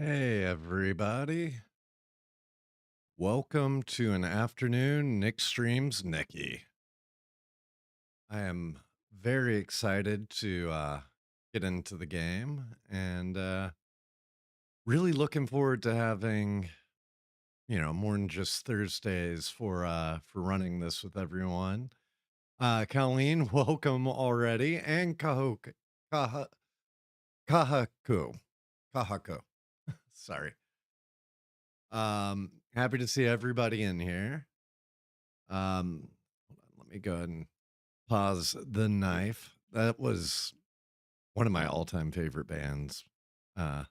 Hey, everybody. Welcome to an afternoon Nick Streams Nikki. I am very excited to get into the game and really looking forward to having, more than just Thursdays for running this with everyone. Colleen, welcome already, and Kaha, Kahaku. Kahako. Sorry. Happy to see everybody in here. Hold on, let me go ahead and pause the knife. That was one of my all-time favorite bands back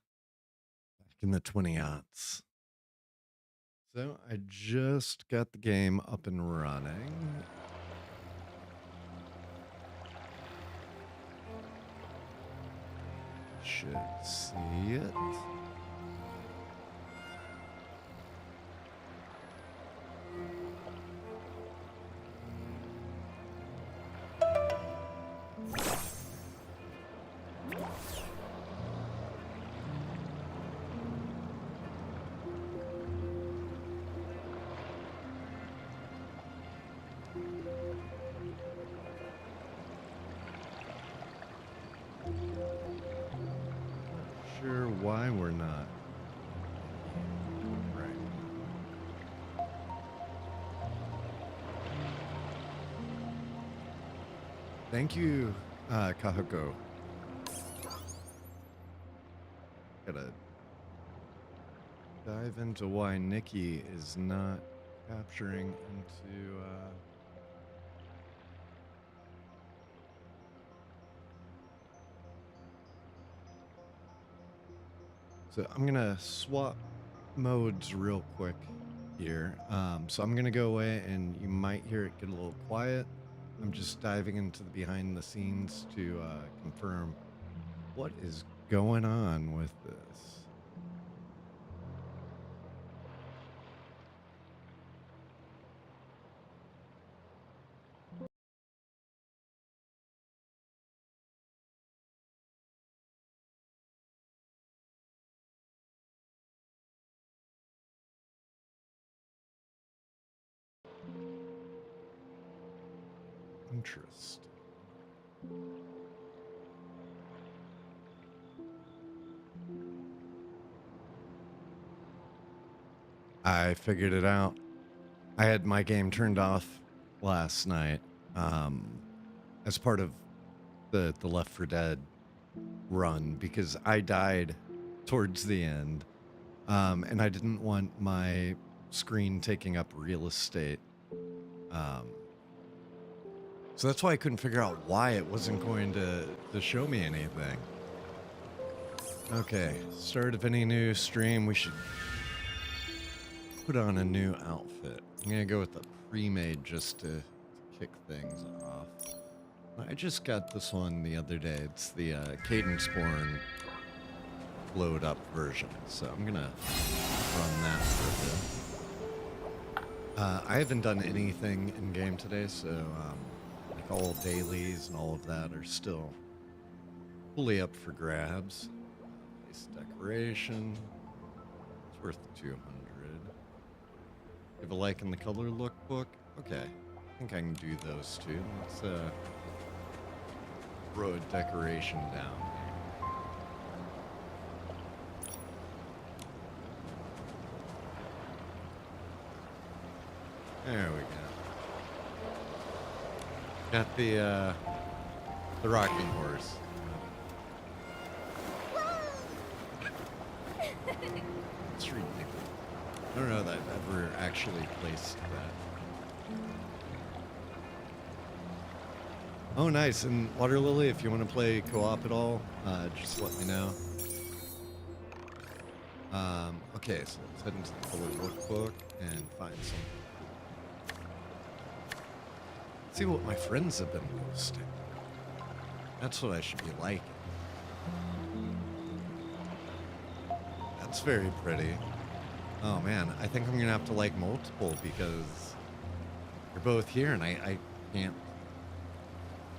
in the 20 aughts. So I just got the game up and running. Should see it. Sure why we're not. Right. Thank you, Kahako. Gotta dive into why Nikki is not capturing into so I'm gonna swap modes real quick here. So I'm gonna go away and you might hear it get a little quiet. I'm just diving into the behind the scenes to confirm what is going on with this. Interesting. I figured it out. I had my game turned off last night as part of the Left 4 Dead run because I died towards the end, and I didn't want my screen taking up real estate. So that's why I couldn't figure out why it wasn't going to show me anything. Okay, start of any new stream, we should put on a new outfit. I'm gonna go with the pre-made just to kick things off. I just got this one the other day. It's the Cadence Born load up version, so I'm gonna run that for a bit. I haven't done anything in game today, so like all dailies and all of that are still fully up for grabs. Base decoration, it's worth 200. Give a like in the color lookbook. Okay, I think I can do those two. Let's throw a decoration down. There we go. Got the rocking horse. It's ridiculous. I don't know that I've ever actually placed that. Oh, nice. And Water Lily, if you want to play co-op at all, just let me know. Okay, so let's head into the color workbook and find something. See what my friends have been posting. That's what I should be liking. That's very pretty. Oh man, I think I'm gonna have to like multiple because you're both here and I can't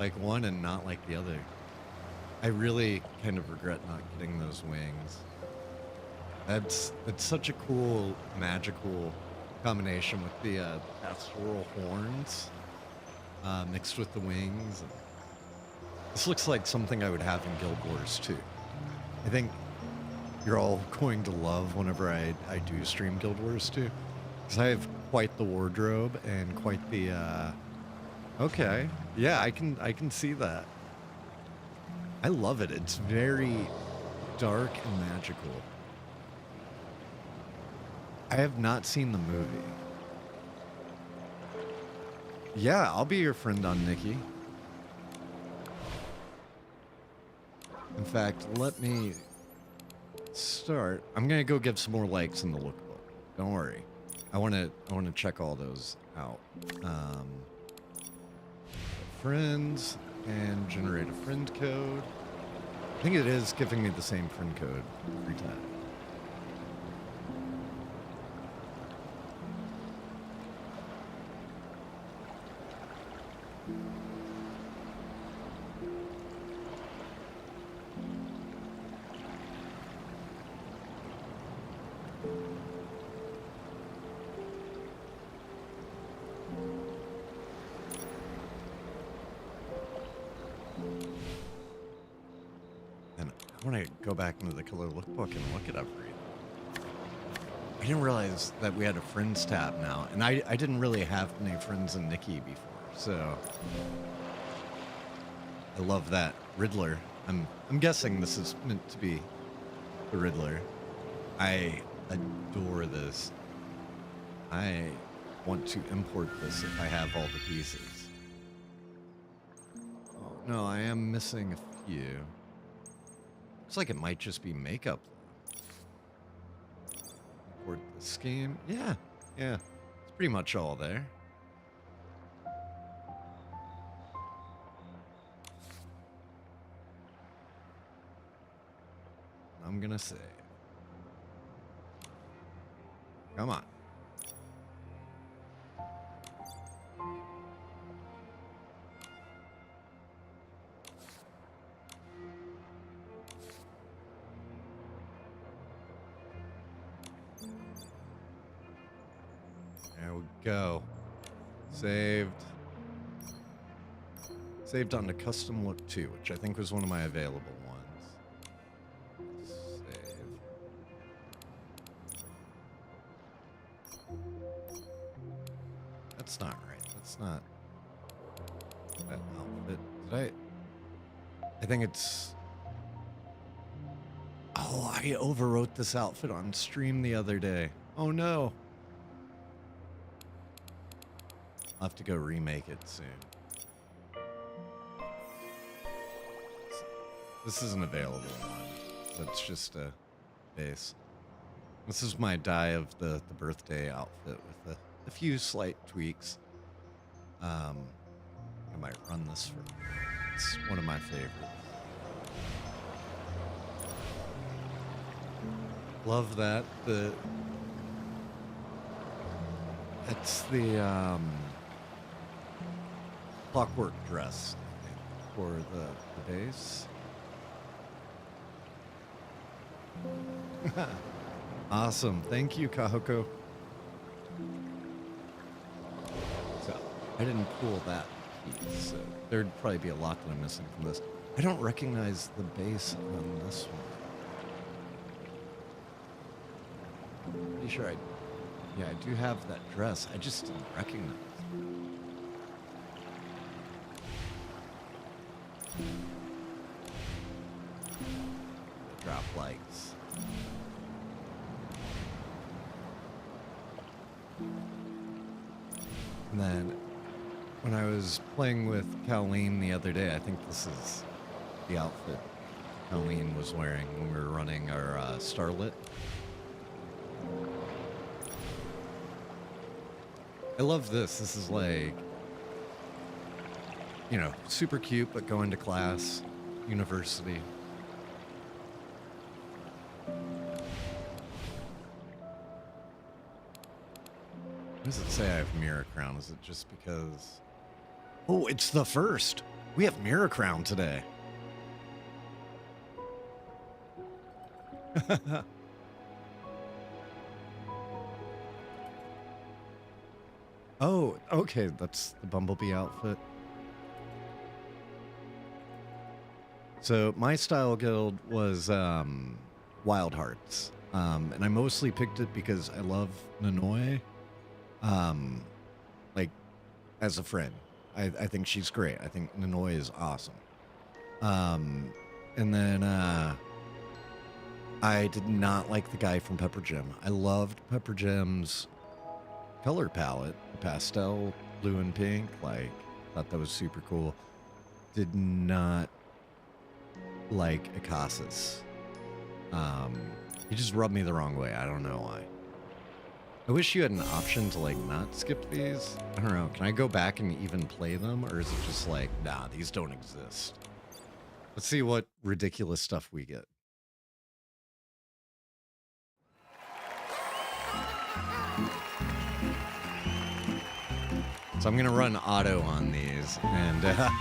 like one and not like the other. I really kind of regret not getting those wings. It's such a cool, magical combination with the pastoral horns mixed with the wings. And this looks like something I would have in Guild Wars too. I think you're all going to love whenever I do stream Guild Wars too, because I have quite the wardrobe and quite the. Okay, yeah, I can see that. I love it. It's very dark and magical. I have not seen the movie. Yeah, I'll be your friend on Nikki. In fact, let me start. I'm gonna go give some more likes in the lookbook. Don't worry. I wanna check all those out. Friends and generate a friend code. I think it is giving me the same friend code every time. I want to go back into the color lookbook and look at everything. I didn't realize that we had a friends tab now, and I didn't really have any friends in Nikki before, so I love that. Riddler. I'm guessing this is meant to be the Riddler. I adore this. I want to import this if I have all the pieces. Oh no, I am missing a few. Looks like it might just be makeup. Import the scheme. Yeah. It's pretty much all there. I'm gonna save. Come on. There we go. Saved. Saved on the custom look 2, which I think was one of my available ones. Save. That's not right. That's not that outfit. Did I think it's... Oh, I overwrote this outfit on stream the other day. Oh no. I'll have to go remake it soon. This is an available one. That's just a base. This is my dye of the birthday outfit with a few slight tweaks. I might run this for... It's one of my favorites. Love that. It's the clockwork dress, I think, for the base. Awesome. Thank you, Kahoko. So, I didn't pull that piece, so there'd probably be a lot that I'm missing from this. I don't recognize the base on this one. Pretty sure yeah, I do have that dress. I just didn't recognize it. Drop lights. And then when I was playing with Colleen the other day, I think this is the outfit Colleen was wearing when we were running our Starlit. I love this. This is like, you know, super cute, but going to class, university. Why does it say I have Mirror Crown? Is it just because... Oh, it's the first. We have Mirror Crown today. Oh, okay, that's the Bumblebee outfit. So my style guild was Wild Hearts. And I mostly picked it because I love Nanoe. Like, as a friend. I think she's great. I think Nanoe is awesome. And then I did not like the guy from Pepper Gym. I loved Pepper Gym's color palette, pastel, blue and pink. Like, thought that was super cool. Did not like Akasa's. He just rubbed me the wrong way. I don't know why. I wish you had an option to, like, not skip these. I don't know. Can I go back and even play them? Or is it just like, nah, these don't exist? Let's see what ridiculous stuff we get. So I'm going to run auto on these and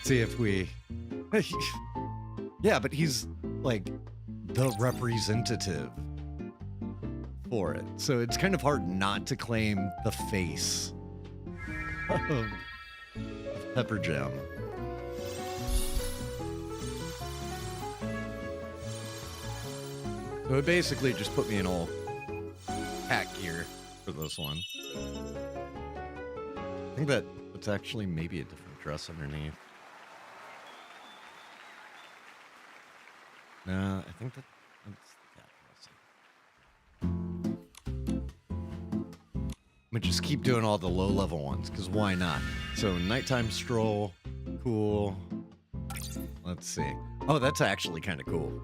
see if we... Yeah, but he's, like, the representative for it. So it's kind of hard not to claim the face of Pepper Jam. So it basically just put me in all hat gear for this one. I think that it's actually maybe a different dress underneath. No, I think that's the cat dressing. I'm gonna just keep doing all the low-level ones, because why not? So, nighttime stroll, cool. Let's see. Oh, that's actually kind of cool.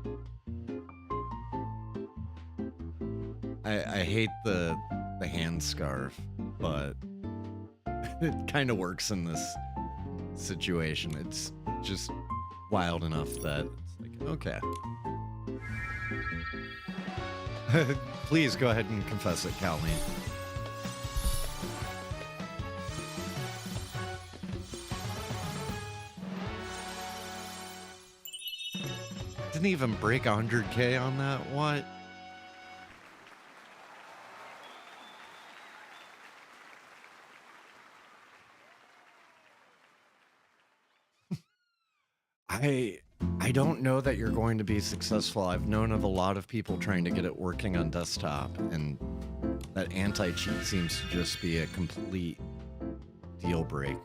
I hate the hand scarf, but it kind of works in this situation. It's just wild enough that it's like, okay. Please go ahead and confess it, Colleen. Didn't even break 100K on that? What? I don't know that you're going to be successful. I've known of a lot of people trying to get it working on desktop, and that anti-cheat seems to just be a complete deal breaker.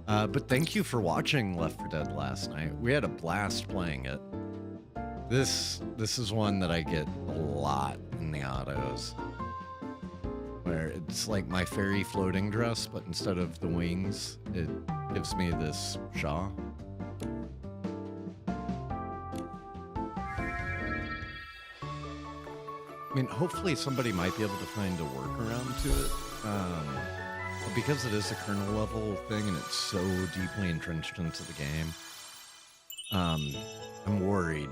But thank you for watching Left 4 Dead last night. We had a blast playing it. This is one that I get a lot in the autos, where it's like my fairy floating dress, but instead of the wings, it gives me this shaw. I mean, hopefully somebody might be able to find a workaround to it. But because it is a kernel level thing and it's so deeply entrenched into the game, I'm worried,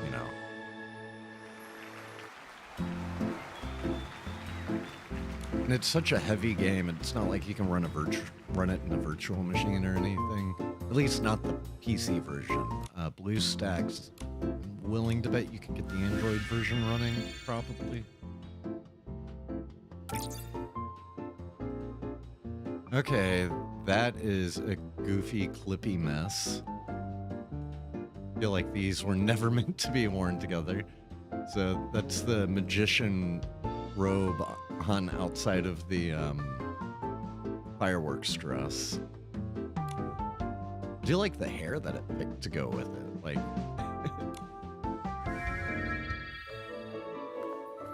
you know. And it's such a heavy game, it's not like you can run it in a virtual machine or anything. At least not the PC version. BlueStacks, I'm willing to bet you can get the Android version running, probably. Okay, that is a goofy, clippy mess. I feel like these were never meant to be worn together. So that's the magician robe on outside of the fireworks dress. I do like the hair that it picked to go with it. Like,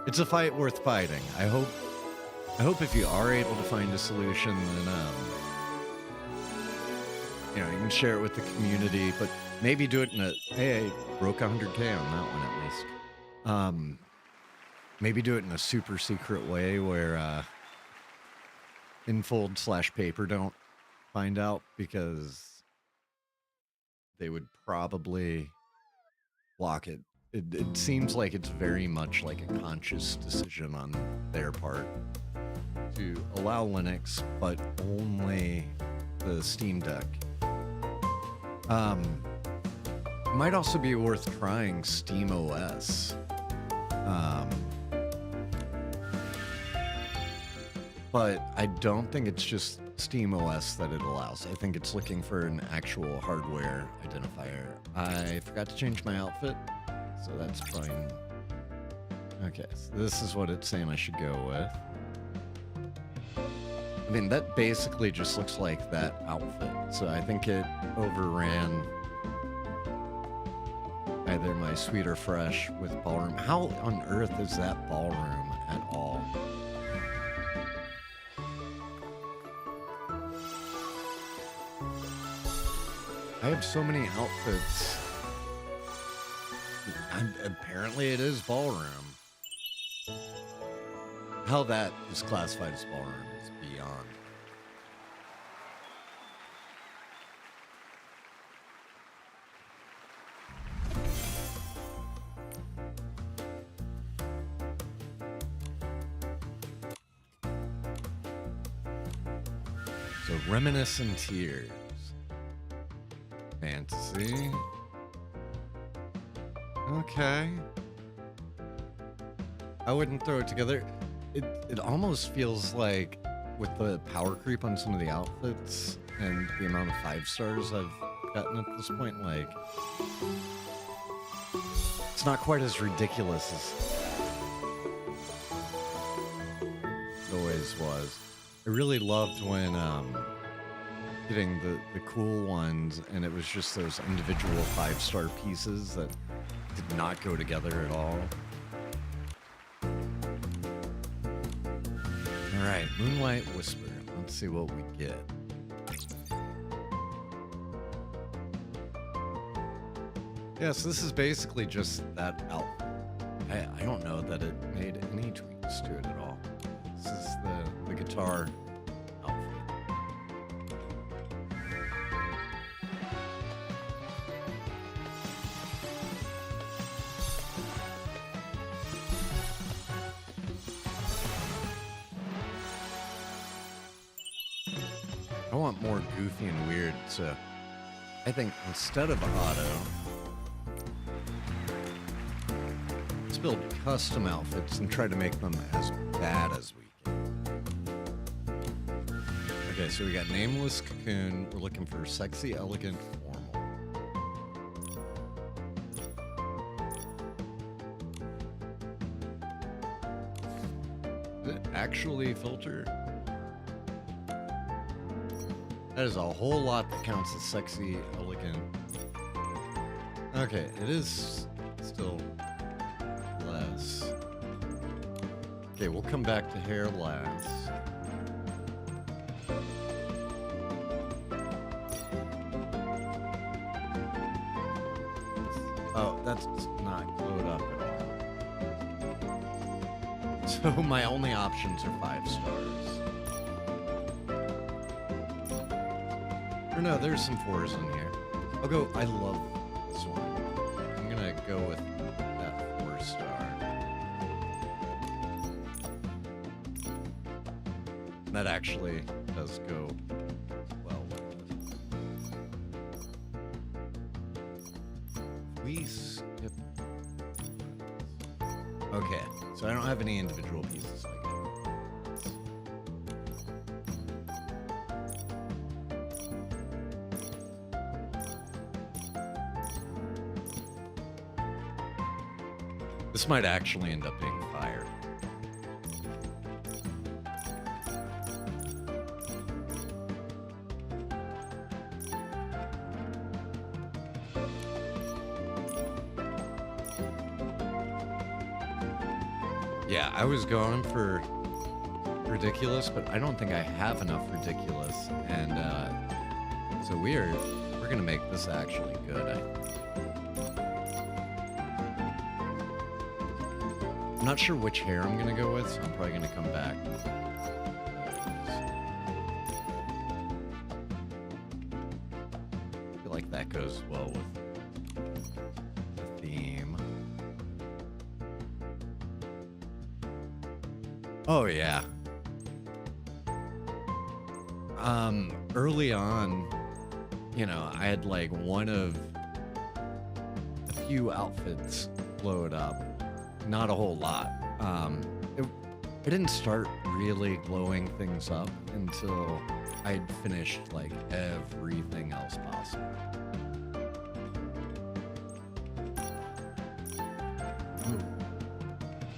it's a fight worth fighting. I hope if you are able to find a solution, then you know, you can share it with the community. But maybe do it in a, hey, I broke 100K on that one at least. Maybe do it in a super secret way where Infold/Paper don't find out, because they would probably block it. It seems like it's very much like a conscious decision on their part to allow Linux, but only the Steam Deck. Might also be worth trying Steam OS. but I don't think it's just SteamOS that it allows. I think it's looking for an actual hardware identifier. I forgot to change my outfit, so that's fine. Okay, so this is what it's saying I should go with. I mean, that basically just looks like that outfit, so I think it overran either my Sweet or Fresh with Ballroom. How on earth is that Ballroom at all? I have so many outfits. Apparently it is Ballroom. How that is classified as Ballroom is beyond. So Reminiscent Tears. Fantasy. Okay. I wouldn't throw it together. It almost feels like with the power creep on some of the outfits and the amount of 5 stars I've gotten at this point, like it's not quite as ridiculous as it always was. I really loved when getting the cool ones and it was just those individual 5-star pieces that did not go together at all. All right, Moonlight Whisper. Let's see what we get. Yeah, so this is basically just that outfit. I don't know that it made any tweaks to it at all. This is the guitar outfit. I want more goofy and weird, so I think instead of auto, let's build custom outfits and try to make them as bad as we can. Okay, so we got Nameless Cocoon. We're looking for sexy, elegant, formal. Did it actually filter? That is a whole lot that counts as sexy, elegant. Okay, it is still less. Okay, we'll come back to hair last. Oh, that's not glued up at all. So my only options are 5 stars. Or no, there's some 4s in here. I'll go, I love this one. I'm gonna go with that 4-star. That actually does go well with it. We skip. Okay, so I don't have any individual pieces like that. This might actually end up being fire. Yeah, I was going for ridiculous, but I don't think I have enough ridiculous, and so we're gonna make this actually good. I'm not sure which hair I'm gonna go with, so I'm probably gonna come back. I feel like that goes well with the theme. Oh yeah. Early on, you know, I had like one of a few outfits load up. Not a whole lot. I didn't start really glowing things up until I'd finished like everything else possible.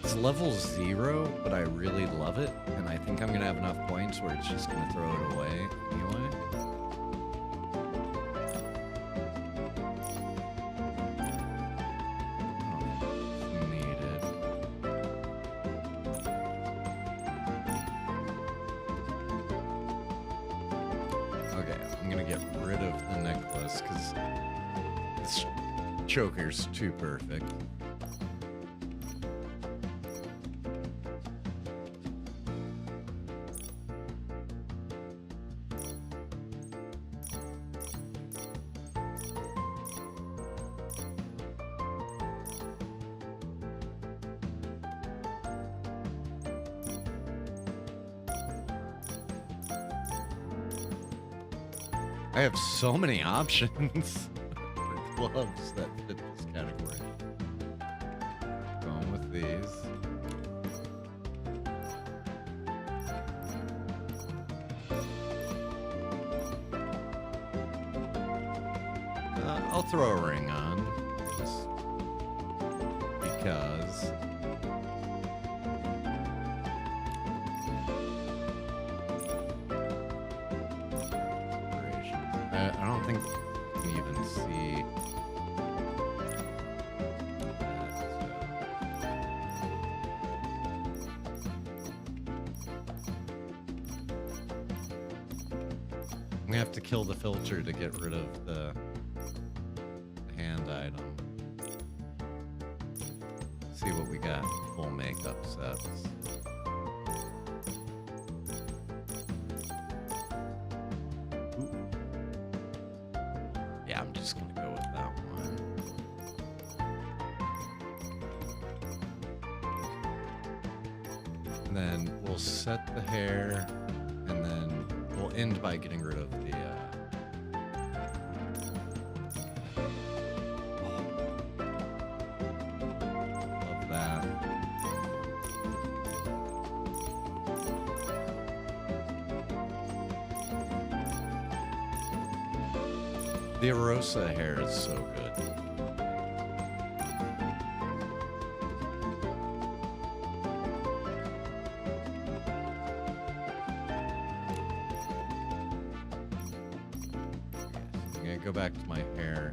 It's level 0, but I really love it, and I think I'm gonna have enough points where it's just gonna throw it away anyway. Oh, needed. Okay, I'm gonna get rid of the necklace because this choker's too perfect. I have so many options for gloves that fit this category. Going with these. I'll throw a ring on, just because. I don't think you can even see I'm gonna have to kill the filter to get rid of the hand item. See what we got. Full makeup sets. Yeah, I'm just gonna go with that one. And then we'll set the hair, and then we'll end by getting rid of the love that. The Arosa hair is so good. I'm gonna go back to my hair.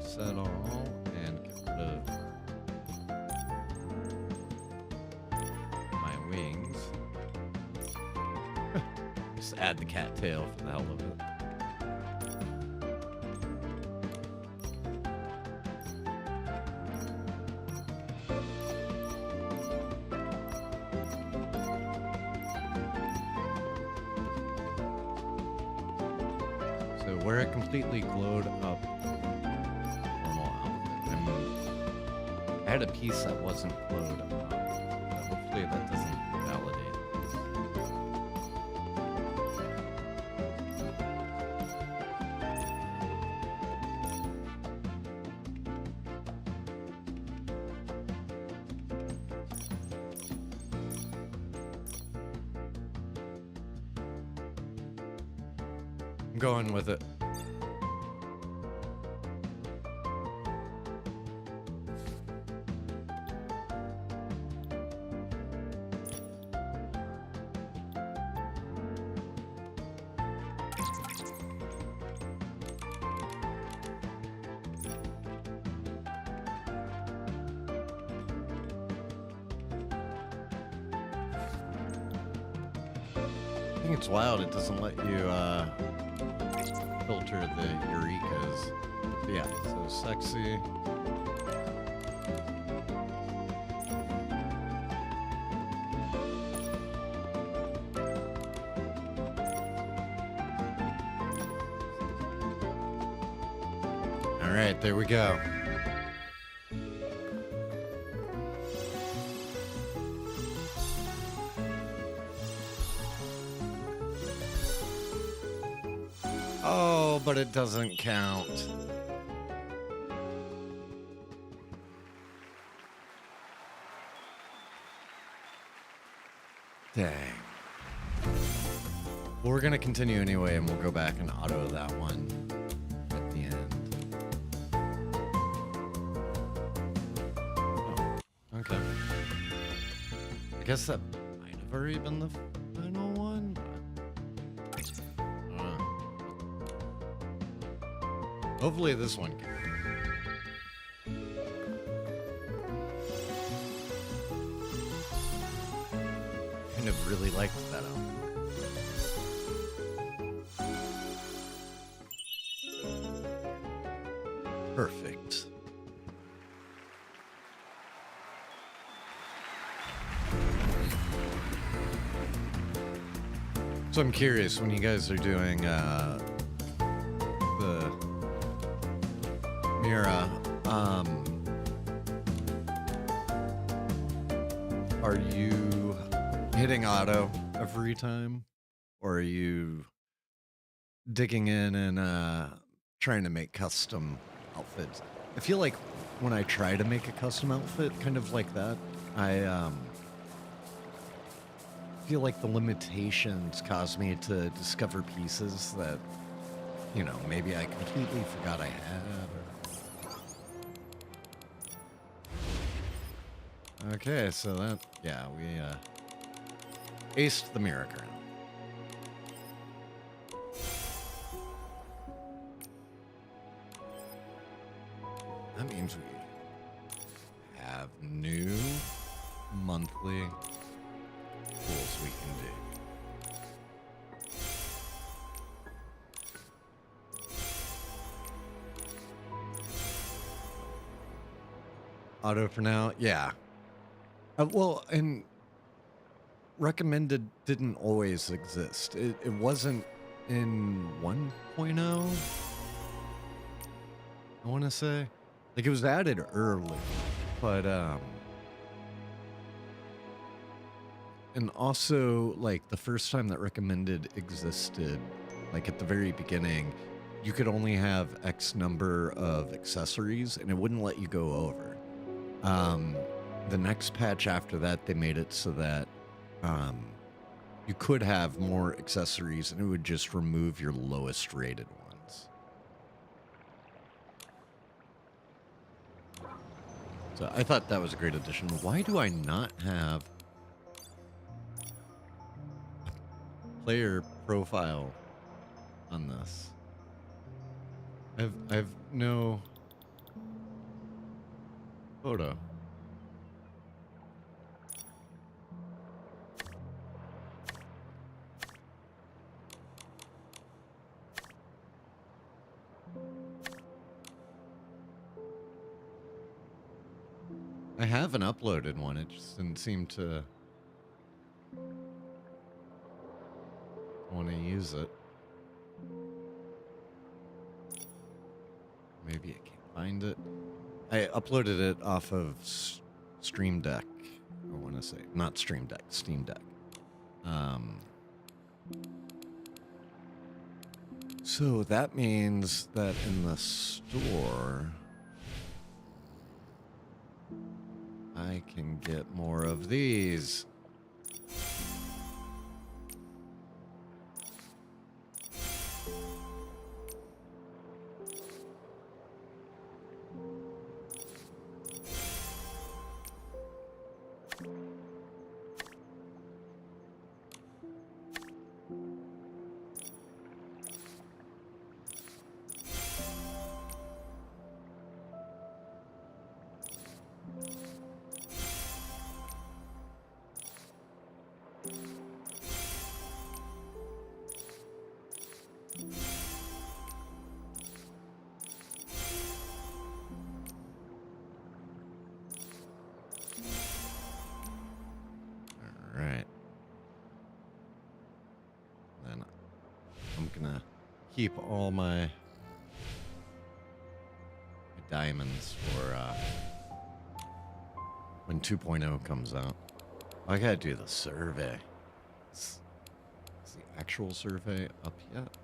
Set all and get rid of my wings. Just add the cattail for the hell of it. So where it completely glowed up normal outfit. I mean, I had a piece that wasn't glowed up, but hopefully that doesn't validate this. I'm going with it. I think it's wild it doesn't let you filter the Eurekas. But yeah, so sexy. All right, there we go. Oh, but it doesn't count. Dang. Well, we're gonna continue anyway, and we'll go back and auto that one at the end. Oh, okay. I guess that might have already been the final one. Hopefully this one can. Kind of really liked that album. Perfect. So I'm curious, when you guys are doing the Mira, are you hitting auto every time? Or are you digging in and trying to make custom outfits? I feel like when I try to make a custom outfit, kind of like that, I feel like the limitations cause me to discover pieces that, you know, maybe I completely forgot I had. Or... Okay, so that, yeah, we aced the mirror currently. That means we have new monthly tools we can do. Auto for now, yeah. Well, and recommended didn't always exist. It wasn't in 1.0, I want to say. Like, it was added early, but, and also, like, the first time that recommended existed, like, at the very beginning, you could only have X number of accessories, and it wouldn't let you go over. The next patch after that, they made it so that, you could have more accessories, and it would just remove your lowest rated ones. So I thought that was a great addition. Why do I not have a player profile on this? I've no photo. I haven't uploaded one. It just didn't seem to want to use it. Maybe I can't find it. I uploaded it off of Stream Deck. I want to say not Stream Deck, Steam Deck. So that means that in the store, I can get more of these. Keep all my diamonds for when 2.0 comes out. I gotta do the survey. Is the actual survey up yet?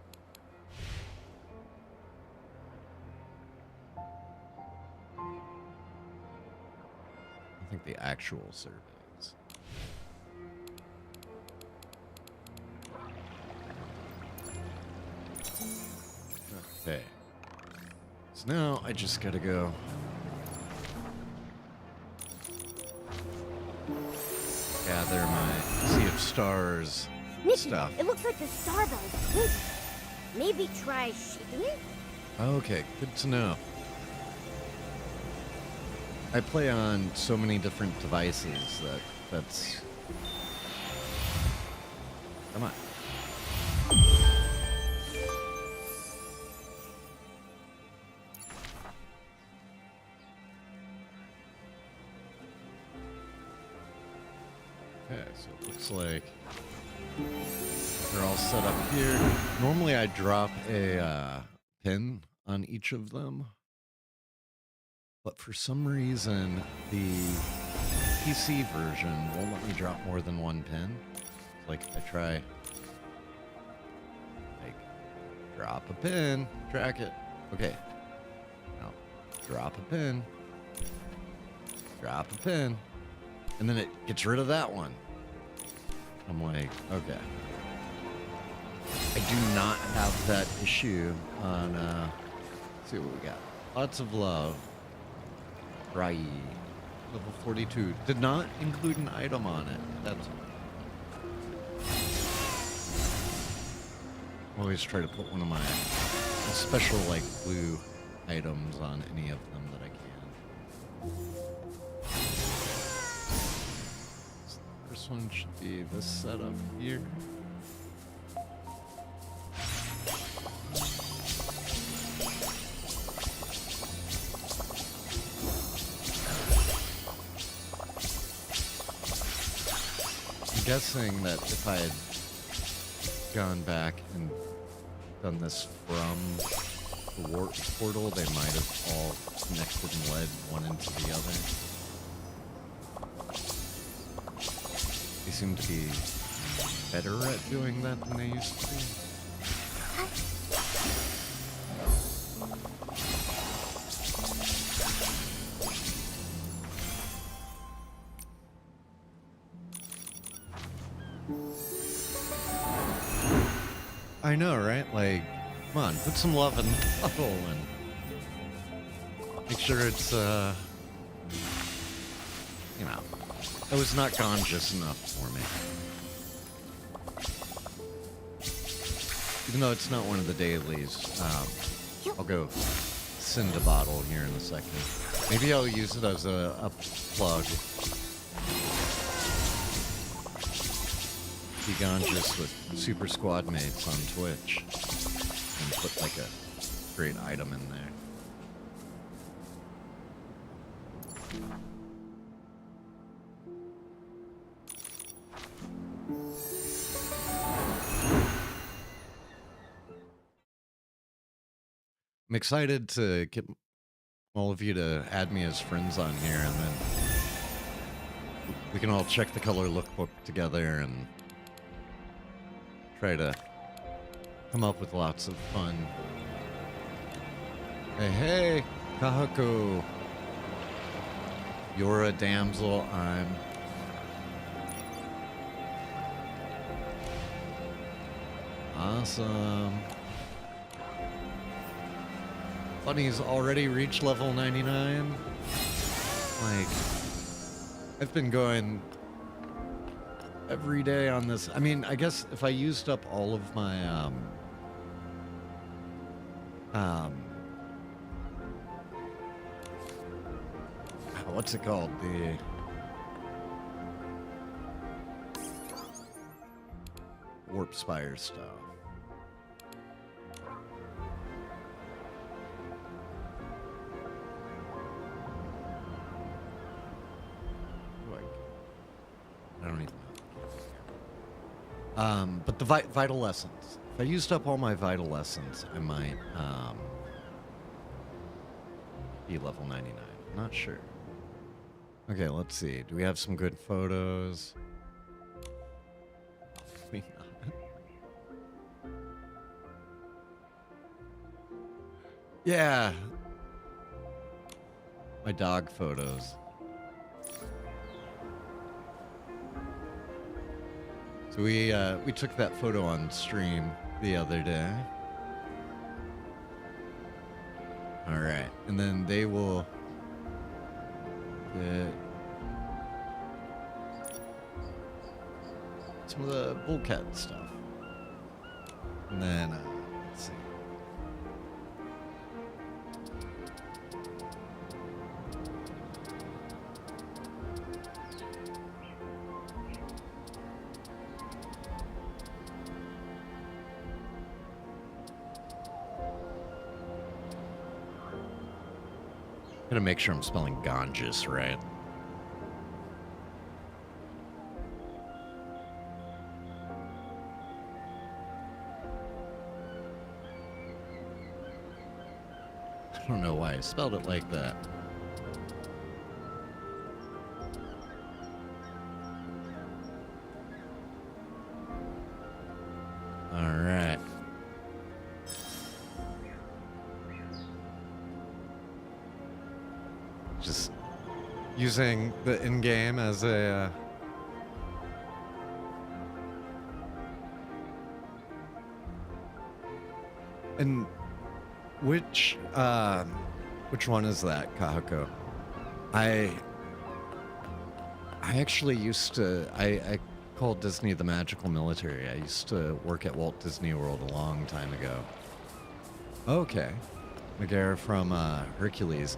think the actual surveys. Okay. So now I just gotta go gather my Sea of Stars Nikki, stuff. it looks like the star bell is moving. Maybe try shaking it? Okay, good to know. I play on so many different devices that's... Come on. Okay, so it looks like they're all set up here. Normally I drop a pin on each of them, but for some reason the PC version won't let me drop more than one pin. Like I try, like, drop a pin, track it. Okay, now drop a pin, drop a pin, and then it gets rid of that one. I'm like, okay. I do not have that issue on, let's see what we got. Lots of love. Right. Level 42. Did not include an item on it. That's... Always try to put one of my special, like, blue items on any of them that I can. So the first one should be this setup here. I'm guessing that if I had gone back and done this from the warp portal, they might have all connected and led one into the other. They seem to be better at doing that than they used to be. I know, right? Like, come on, put some love in the puddle and make sure it's, you know, it was not gone just enough for me. Even though it's not one of the dailies, I'll go send a bottle here in a second. Maybe I'll use it as a plug. Be gone just with Super Squad Mates on Twitch and put like a great item in there. I'm excited to get all of you to add me as friends on here, and then we can all check the color lookbook together and try to come up with lots of fun. Hey, hey, Kahako. You're a damsel, I'm... Awesome. Bunny's already reached level 99. Like, I've been going every day on this. I mean, I guess if I used up all of my, what's it called? The Warp Spire stuff. I don't even know. But the vital essence. If I used up all my vital essence, I might be level 99. I'm not sure. Okay, let's see. Do we have some good photos? Maybe not. Yeah. My dog photos. So we took that photo on stream the other day. All right, and then they will get some of the bullcat stuff, and then let's see. Gotta make sure I'm spelling Ganges right. I don't know why I spelled it like that. All right. Just using the in-game as a and which one is that, Kahako? I actually used to I called Disney the magical military. I used to work at Walt Disney World a long time ago. Okay. Megara from Hercules.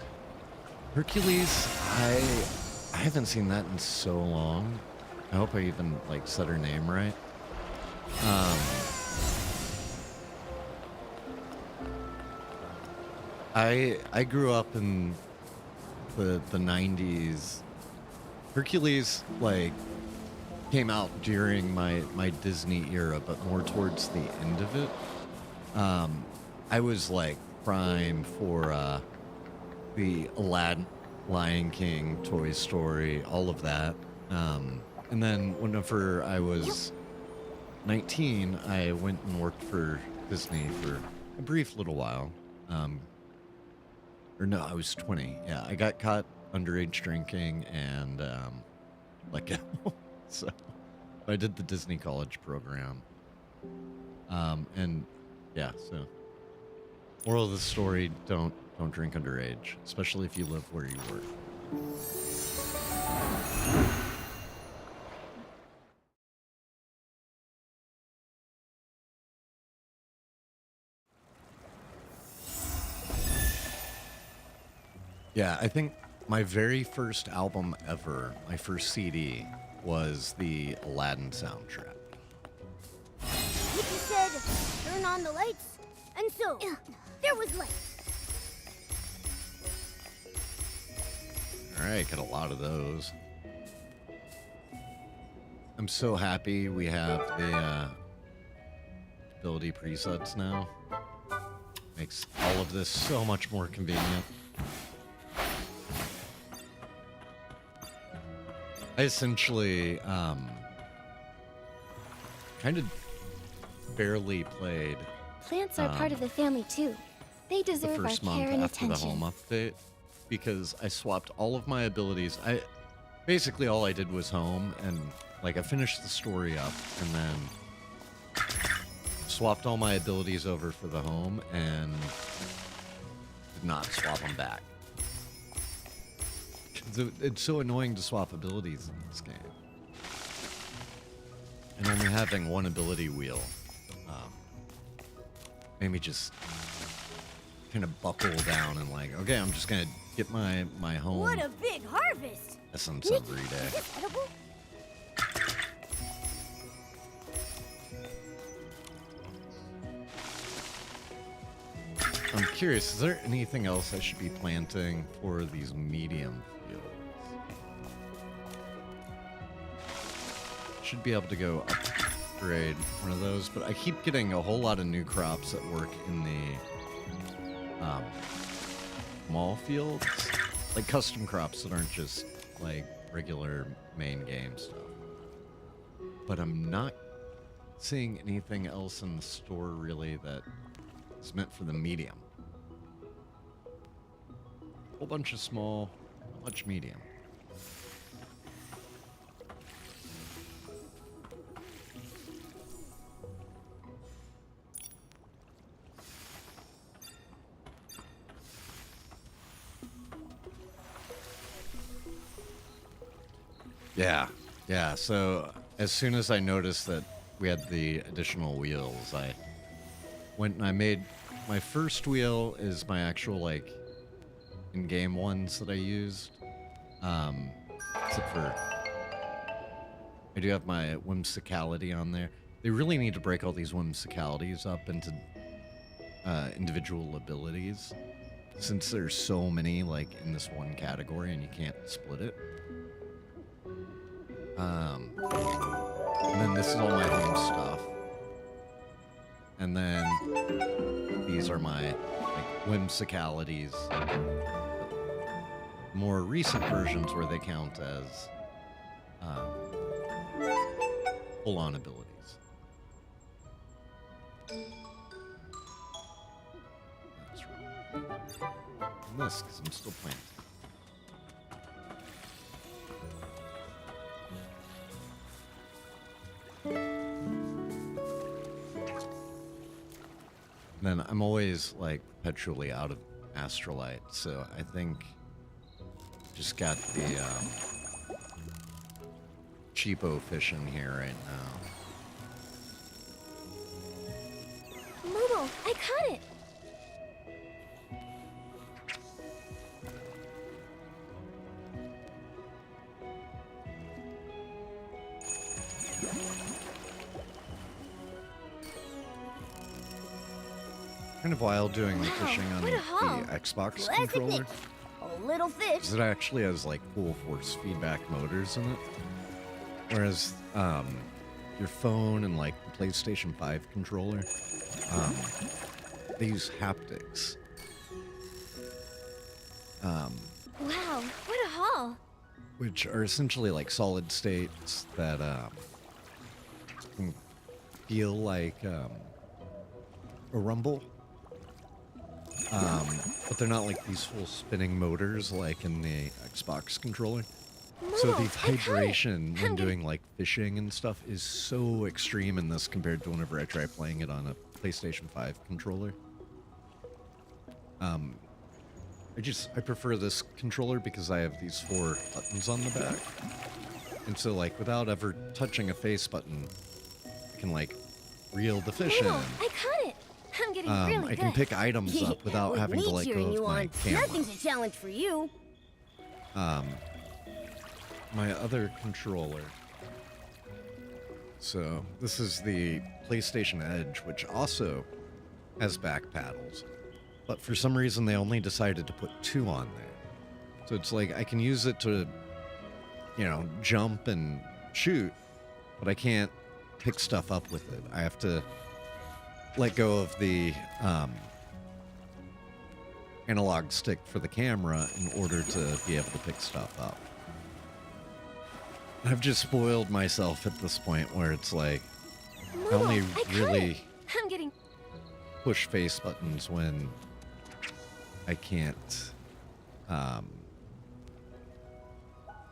Hercules, I haven't seen that in so long. I hope I even like said her name right. I grew up in the 90s. Hercules like came out during my Disney era, but more towards the end of it. I was like prime for the Aladdin, Lion King, Toy Story, all of that. And then whenever I was 19, I went and worked for Disney for a brief little while. Or no, I was 20. Yeah, I got caught underage drinking and let go. So I did the Disney College program. And yeah, so moral of the story, don't drink underage, especially if you live where you work. Yeah, I think my very first album ever, my first CD, was the Aladdin soundtrack. Nikki said, turn on the lights, and so there was light. All right, got a lot of those. I'm so happy we have the ability presets now. Makes all of this so much more convenient. I essentially kind of barely played Plants are part of the family too. They the deserve our first care month and after the attention. home update because I swapped all of my abilities. Basically all I did was home and like I finished the story up and then swapped all my abilities over for the home and did not swap them back. It's so annoying to swap abilities in this game. And only having one ability wheel made me just kind of buckle down and like, okay, I'm just gonna get my home What a big harvest! essence Nikki, every day. is this edible? I'm curious, is there anything else I should be planting for these medium fields? Should be able to go upgrade one of those, but I keep getting a whole lot of new crops that work in the small fields, like custom crops that aren't just like regular main game stuff. But I'm not seeing anything else in the store really that is meant for the medium. Whole bunch of small, not much medium. Yeah, yeah. So as soon as I noticed that we had the additional wheels, I went and I made my first wheel is my actual like in-game ones that I used. Except for I do have my whimsicality on there. They really need to break all these whimsicalities up into individual abilities, since there's so many like in this one category and you can't split it. And then this is all my home stuff. And then these are my like whimsicalities. More recent versions where they count as full-on abilities. That's right. And this, because I'm still playing. Then I'm always like perpetually out of astrolite, so I think just got the cheapo fish in here right now. Momo, I caught it. Kind of wild doing the Wow, fishing on what a haul. the Xbox Classic controller. Nick. A little fish. 'Cause it actually has like full force feedback motors in it. Whereas your phone and like the PlayStation 5 controller, they use haptics. Wow, what a haul. Which are essentially like solid states that can feel like a rumble. But they're not like these full spinning motors like in the Xbox controller. So the Momo, I caught it. vibration when doing like fishing and stuff is so extreme in this compared to whenever I try playing it on a PlayStation 5 controller. I prefer this controller because I have these 4 buttons on the back. And so like without ever touching a face button, I can like reel the fish in. Momo, I caught it. I'm getting really I can good. pick items up without With having me to let cheering go you of my on, camera. nothing's a challenge for you. My other controller. So this is the PlayStation Edge, which also has back paddles. But for some reason they only decided to put 2 on there. So it's like I can use it to, you know, jump and shoot, but I can't pick stuff up with it. I have to let go of the analog stick for the camera in order to be able to pick stuff up. I've just spoiled myself at this point where it's like I Momo, only I caught really it. I'm getting push face buttons when I can't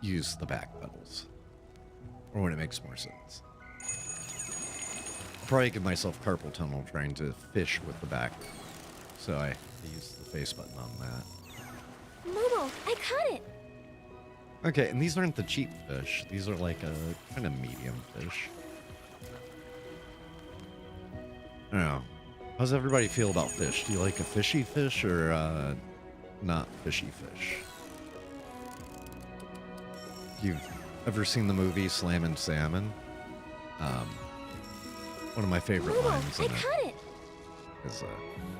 use the back pedals, or when it makes more sense. I'll probably give myself carpal tunnel trying to fish with the back, so I use the face button on that. Momo, I caught it. Okay, and these aren't the cheap fish. These are like a kind of medium fish. I don't know. How does everybody feel about fish? Do you like a fishy fish or not fishy fish? If you've ever seen the movie Slammin' Salmon, one of my favorite Momo, lines I in it caught it.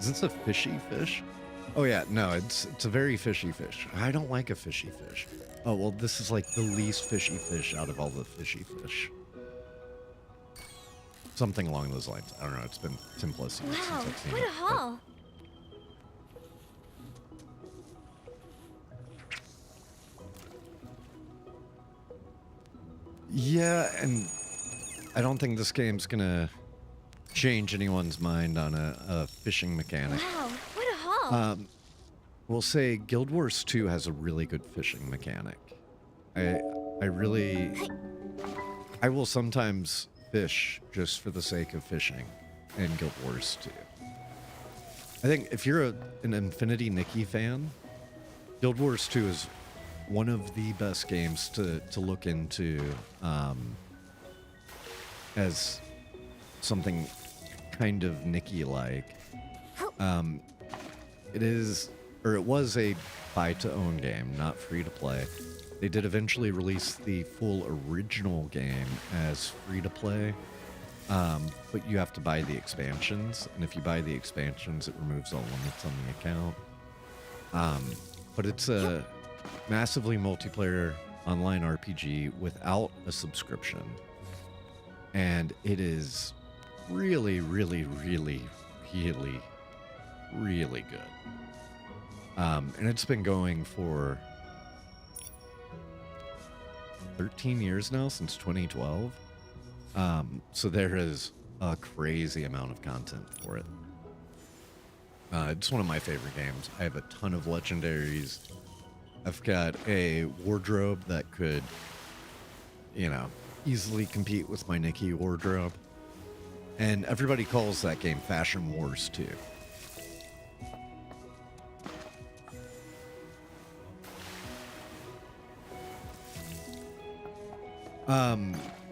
is this a fishy fish? Oh yeah, no, it's a very fishy fish. I don't like a fishy fish. Oh, well, this is like the least fishy fish out of all the fishy fish. Something along those lines. I don't know, it's been 10 plus years Wow, since I've seen what it. a haul. Yeah, and I don't think this game's gonna change anyone's mind on a fishing mechanic. Wow, what a haul. We'll say Guild Wars 2 has a really good fishing mechanic. I will sometimes fish just for the sake of fishing in Guild Wars 2. I think if you're an Infinity Nikki fan, Guild Wars 2 is one of the best games to look into as something kind of Nikki-like. It is, or it was a buy-to-own game, not free-to-play. They did eventually release the full original game as free-to-play, but you have to buy the expansions, and if you buy the expansions, it removes all limits on the account. But it's a massively multiplayer online RPG without a subscription, and it is really, really, really, really, really good. And it's been going for 13 years now, since 2012. So there is a crazy amount of content for it. It's one of my favorite games. I have a ton of legendaries. I've got a wardrobe that could, you know, easily compete with my Nikki wardrobe. And everybody calls that game Fashion Wars 2.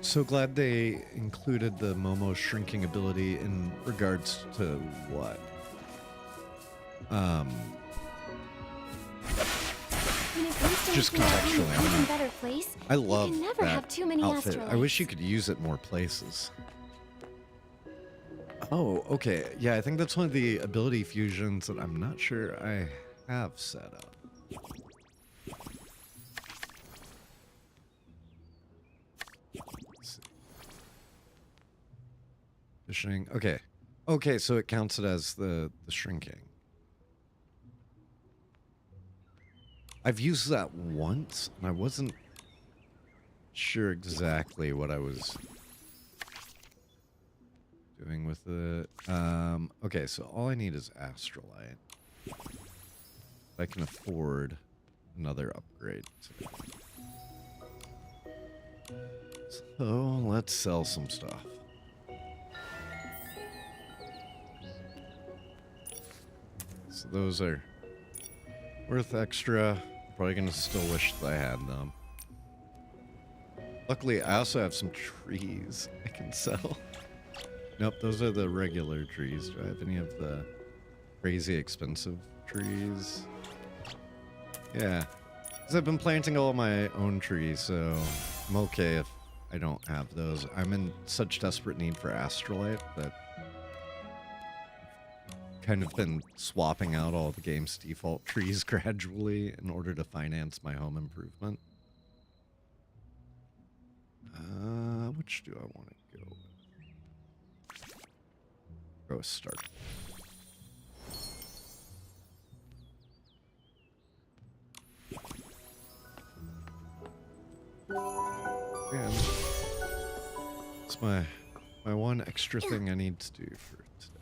So glad they included the Momo shrinking ability in regards to what? Just contextually. I love that outfit. I wish you could use it more places. Oh, okay. Yeah, I think that's one of the ability fusions that I'm not sure I have set up. Fishing. Okay. Okay, so it counts it as the shrinking. I've used that once, and I wasn't sure exactly what I was doing with it. Okay, so all I need is Astrolite. I can afford another upgrade today. So let's sell some stuff. So those are worth extra. Probably gonna still wish that I had them. Luckily, I also have some trees I can sell. Nope, those are the regular trees. Do I have any of the crazy expensive trees? Yeah, because I've been planting all my own trees, so I'm okay if I don't have those. I'm in such desperate need for Astrolite that kind of been swapping out all the game's default trees gradually in order to finance my home improvement. Which do I want to go with? Go with start. And it's my one extra thing I need to do for today.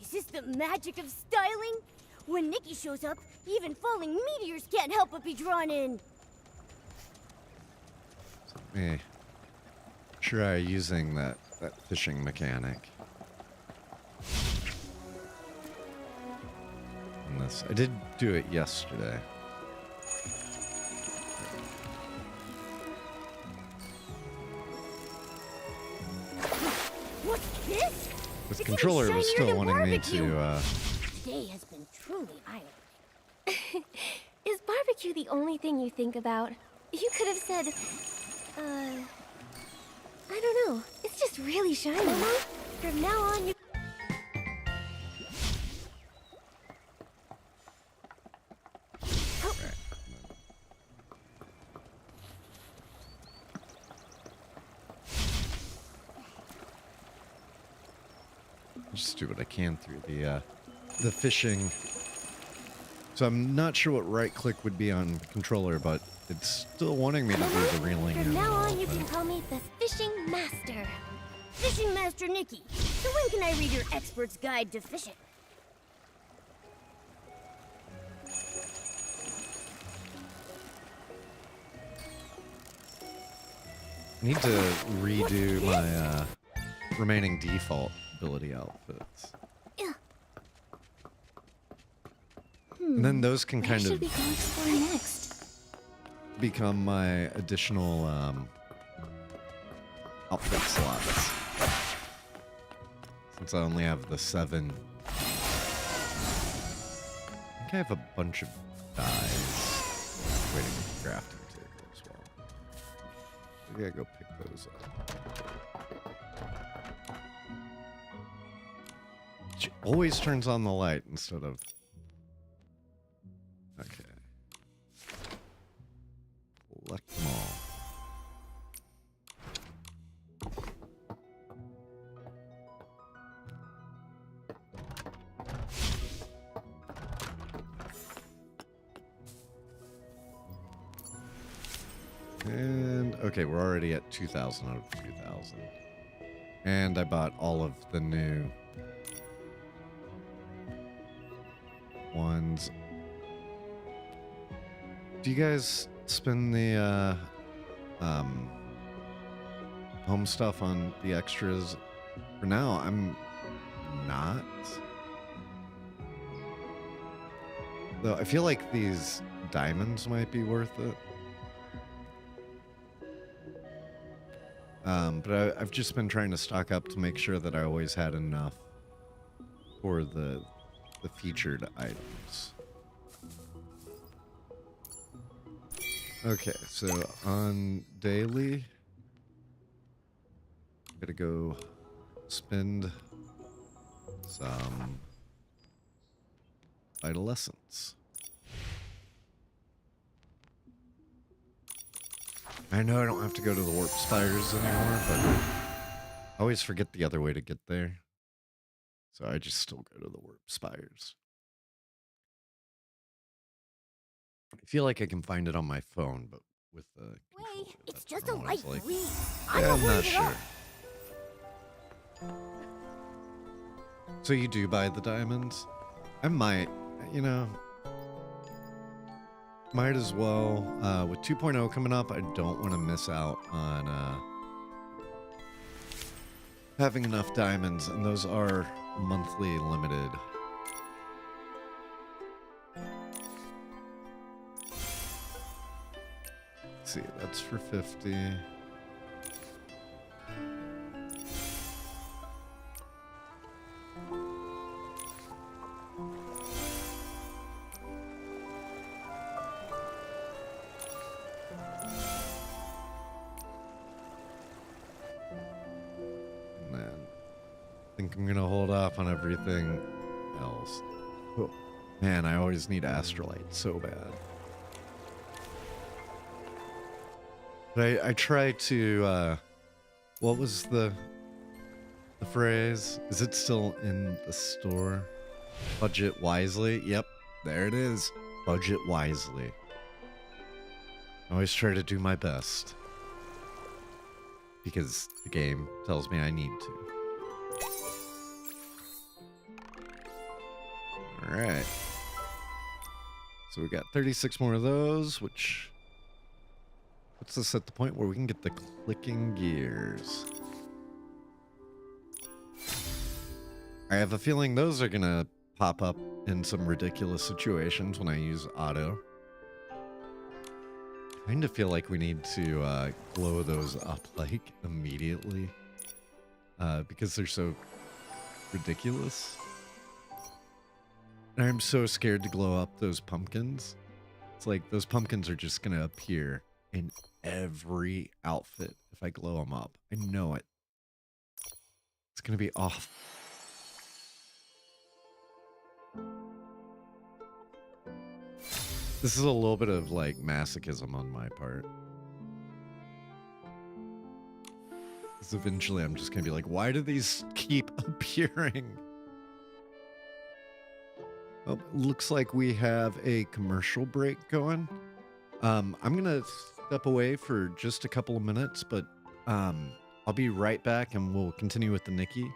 Is this the magic of styling? When Nikki shows up, even falling meteors can't help but be drawn in. So let me try using that fishing mechanic. And this, I did do it yesterday. What's this? This controller was still wanting me to, Today has been truly eye-opening. Is barbecue the only thing you think about? You could have said, I don't know. It's just really shiny. From now on, you... just do what I can through the fishing. So I'm not sure what right click would be on the controller, but it's still wanting me to do the reeling. From now on, you can call me the Fishing Master. Fishing Master Nikki. So when can I read your expert's guide to fishing? I need to redo my remaining default ability outfits. And then those can Where kind should of we go explore next? become my additional outfit slots. Since I only have the 7. I think I have a bunch of dyes waiting for the crafting table as well. I gotta go pick those up. She always turns on the light instead of... Okay. Collect them all. And, okay, we're already at 2,000 out of 2,000. And I bought all of the new ones. Do you guys spend the, home stuff on the extras? For now, I'm not. Though I feel like these diamonds might be worth it. But I've just been trying to stock up to make sure that I always had enough for the featured items. Okay, so on daily, gotta go spend some vital essence. I know I don't have to go to the warp spires anymore, but I always forget the other way to get there. So I just still go to the warp spires. I feel like I can find it on my phone, but with the controller, Wait, it's that's just what a I'm light always like. breeze. Yeah, I'm not worried at sure. all. So you do buy the diamonds? I might, you know, might as well. With 2.0 coming up, I don't want to miss out on having enough diamonds, and those are monthly limited. Let's see, that's for 50. Man, I think I'm gonna hold off on everything else. Oh, man, I always need astrolite so bad. But I try to, what was the phrase? Is it still in the store? Budget wisely? Yep, there it is. Budget wisely. I always try to do my best. Because the game tells me I need to. Alright. So we got 36 more of those, which puts us at the point where we can get the clicking gears. I have a feeling those are gonna pop up in some ridiculous situations when I use auto. Kind of feel like we need to glow those up like immediately because they're so ridiculous. And I'm so scared to glow up those pumpkins. It's like those pumpkins are just gonna appear in every outfit if I glow them up. I know it. It's gonna be awful. This is a little bit of like masochism on my part. Because eventually I'm just gonna be like, why do these keep appearing? Well, looks like we have a commercial break going. I'm gonna step away for just a couple of minutes, but I'll be right back and we'll continue with the Nikki.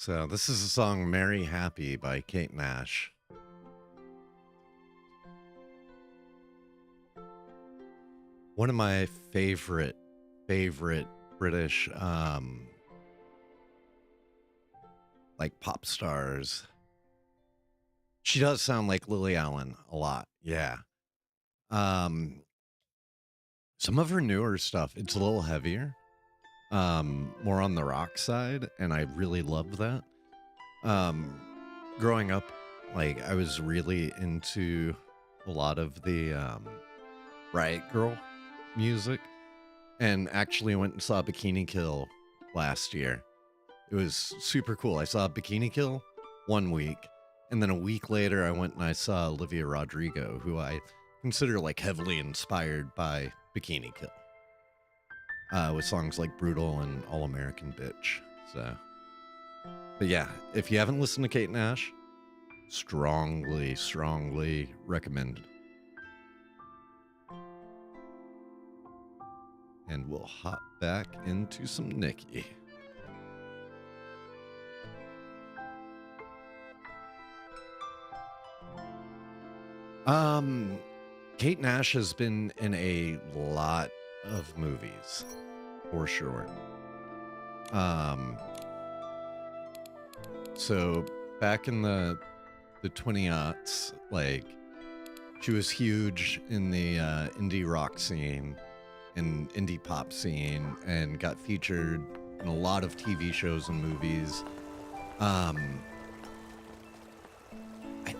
So this is the song Merry Happy by Kate Nash. One of my favorite British like pop stars. She does sound like Lily Allen a lot. Yeah. Um some of her newer stuff, it's a little heavier. More on the rock side, and I really love that. Um growing up, like I was really into a lot of the Riot Girl music, and actually went and saw Bikini Kill last year. It was super cool. I saw Bikini Kill 1 week, and then a week later I went and I saw Olivia Rodrigo, who I consider like heavily inspired by Bikini Kill, with songs like Brutal and All American Bitch. So, but yeah, if you haven't listened to Kate Nash, strongly recommend. And we'll hop back into some Nikki. Kate Nash has been in a lot of movies, for sure. So back in the 20-aughts, like, she was huge in the indie rock scene and indie pop scene, and got featured in a lot of TV shows and movies. I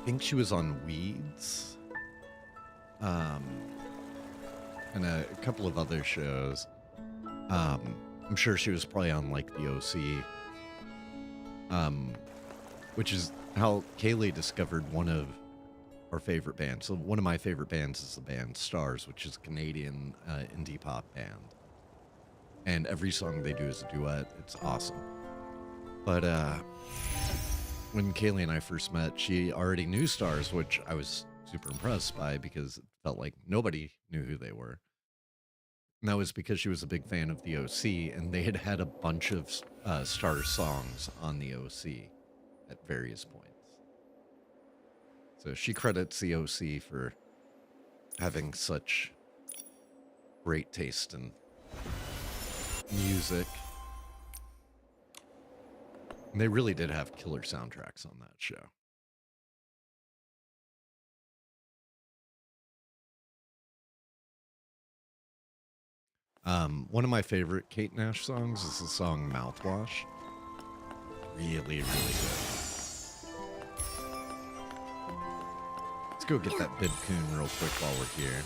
think she was on Weeds, and a couple of other shows. I'm sure she was probably on like the OC, which is how Kaylee discovered one of our favorite bands. So one of my favorite bands is the band Stars, which is a Canadian indie pop band. And every song they do is a duet. It's awesome. But when Kaylee and I first met, she already knew Stars, which I was super impressed by because it felt like nobody knew who they were. And that was because she was a big fan of the OC, and they had a bunch of Stars songs on the OC at various points. So she credits the OC for having such great taste in music. And they really did have killer soundtracks on that show. One of my favorite Kate Nash songs is the song Mouthwash. Really good. Let's go get that Bidcoon real quick while we're here.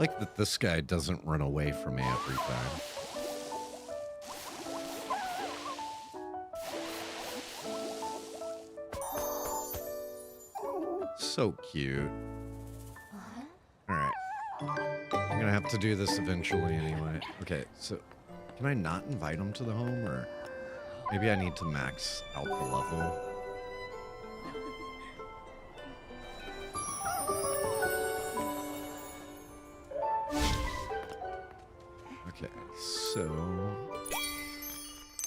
Like that this guy doesn't run away from me every time. So cute. Alright. I'm gonna have to do this eventually anyway. Okay, so can I not invite him to the home, or maybe I need to max out the level? Okay, so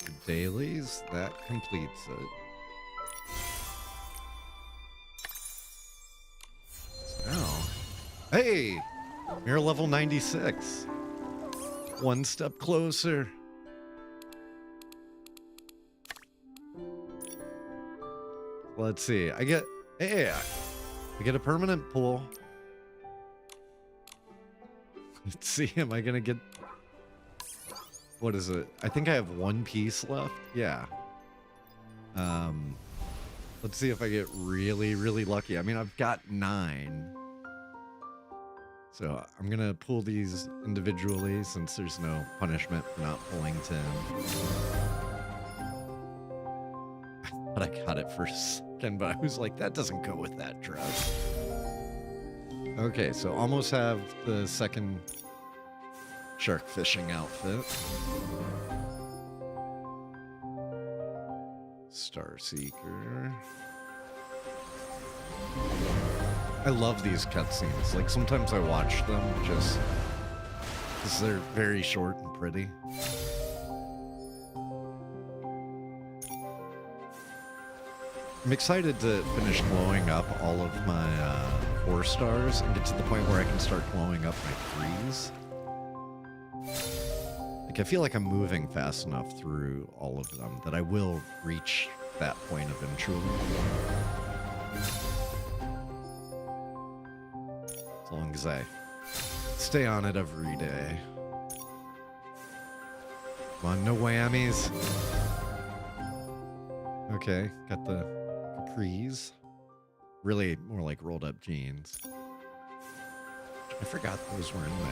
the dailies, that completes it. Now, hey, you're level 96. One step closer. Let's see. I get a permanent pool. Let's see. Am I gonna get? What is it? I think I have one piece left. Yeah. Let's see if I get really lucky. I mean, I've got 9. So I'm gonna pull these individually since there's no punishment for not pulling 10. I thought I got it for a second, but I was like, that doesn't go with that dress. Okay, so almost have the second shark fishing outfit. Star Seeker. I love these cutscenes. Like, sometimes I watch them just because they're very short and pretty. I'm excited to finish glowing up all of my 4 stars and get to the point where I can start glowing up my 3s. Like, I feel like I'm moving fast enough through all of them that I will reach that point eventually. As long as I stay on it every day. Come on, no whammies. Okay, got the capris. Really more like rolled up jeans. I forgot those were in there.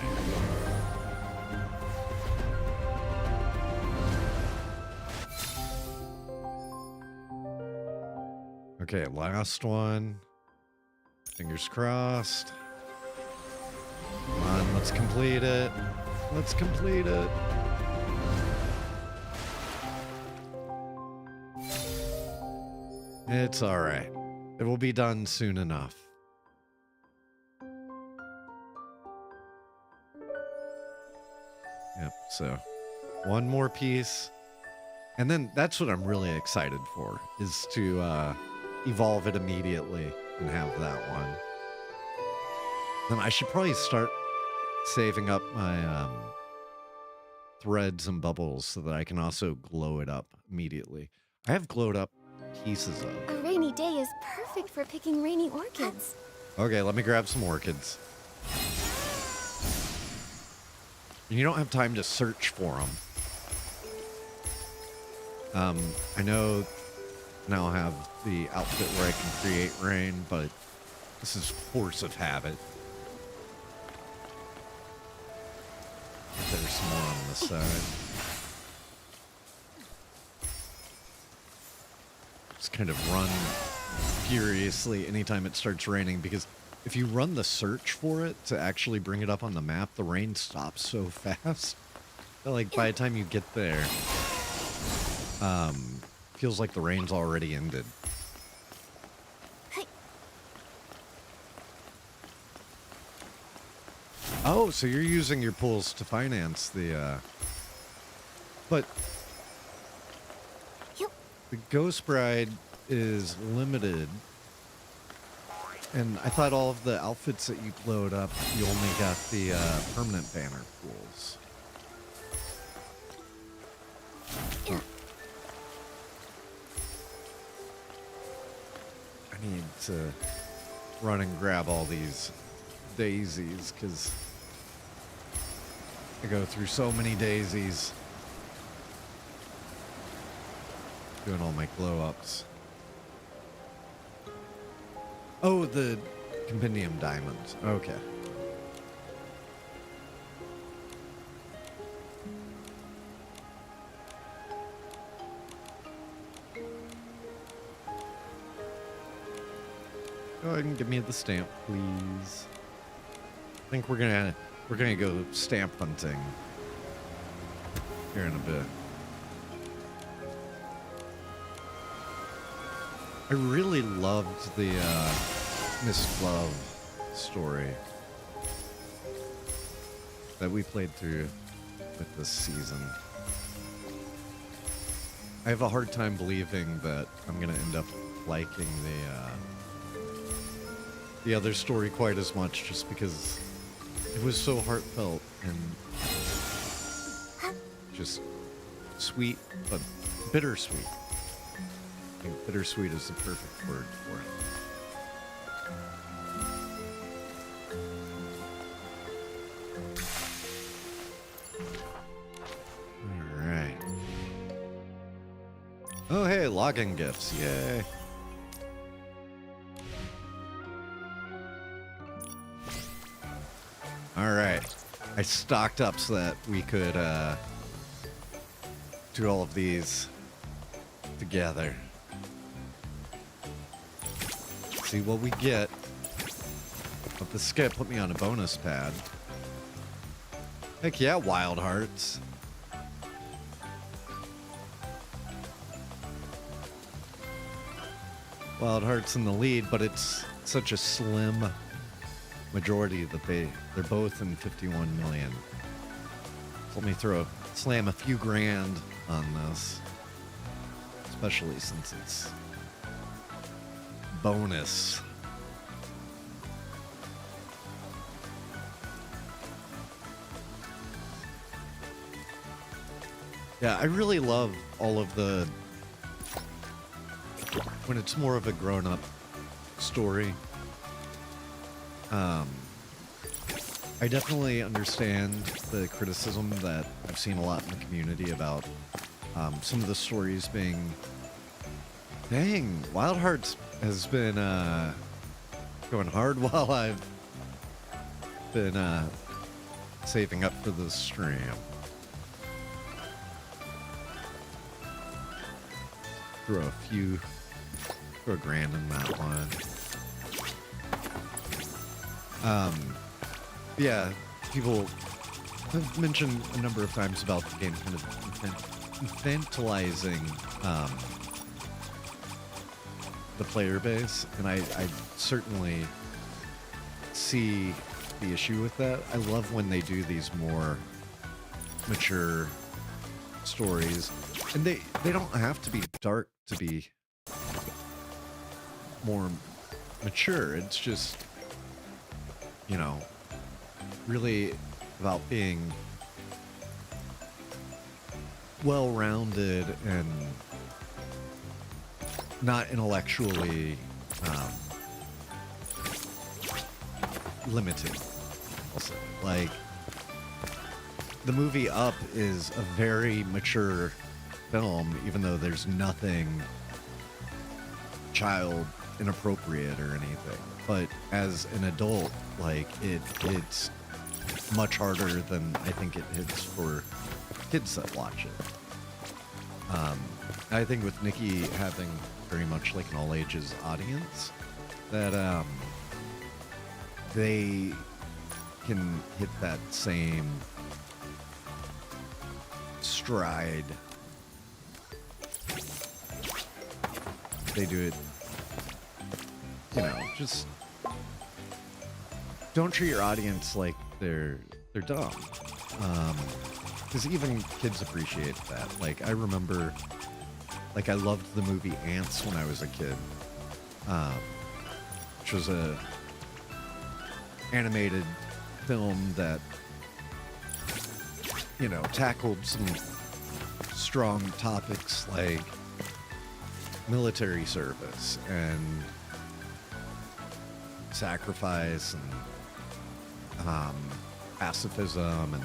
Okay, last one. Fingers crossed. Come on, let's complete it. Let's complete it. It's alright. It will be done soon enough. Yep, so one more piece. And then that's what I'm really excited for, is to evolve it immediately and have that one. Then I should probably start saving up my threads and bubbles so that I can also glow it up immediately. I have glowed up pieces of. A rainy day is perfect for picking rainy orchids. Okay, let me grab some orchids. You don't have time to search for them. I know now I have the outfit where I can create rain, but this is force of habit. There's some more on this side. Just kind of run furiously anytime it starts raining, because if you run the search for it to actually bring it up on the map, the rain stops so fast that, like, by the time you get there, feels like the rain's already ended. Oh, so you're using your pools to finance the, but the Ghost Bride is limited, and I thought all of the outfits that you load up, you only got the permanent banner pools. Huh. I need to run and grab all these daisies, because I go through so many daisies doing all my glow ups. Oh, the compendium diamonds. Okay. Go ahead and give me the stamp, please. I think we're gonna go stamp hunting here in a bit. I really loved the Miss Love story that we played through with this season. I have a hard time believing that I'm gonna end up liking the other story quite as much, just because it was so heartfelt and just sweet, but bittersweet. I think bittersweet is the perfect word for it. Alright. Oh, hey, login gifts. Yay. Alright. I stocked up so that we could do all of these together. See what we get. But this is gonna put me on a bonus pad. Heck yeah, Wild Hearts. Wild Hearts in the lead, but it's such a slim majority that they're both in 51 million. So let me slam a few grand on this, especially since it's bonus. Yeah, I really love all of the, when it's more of a grown-up story. I definitely understand the criticism that I've seen a lot in the community about some of the stories being... Dang, Wild Hearts has been going hard while I've been saving up for this stream. Throw a grand in that one. Yeah, people have mentioned a number of times about the game kind of infantilizing the player base, and I certainly see the issue with that. I love when they do these more mature stories, and they don't have to be dark to be more mature. It's just, you know, really about being well-rounded and not intellectually limited. Also, like, the movie Up is a very mature film, even though there's nothing child inappropriate or anything. But as an adult, like, it's much harder than I think it hits for kids that watch it. I think with Nikki having very much like an all ages audience, that they can hit that same stride. They do it, you know, just don't treat your audience like they're dumb. Because even kids appreciate that. Like, I remember, like, I loved the movie Ants when I was a kid, which was a animated film that, you know, tackled some strong topics like military service and sacrifice and pacifism, and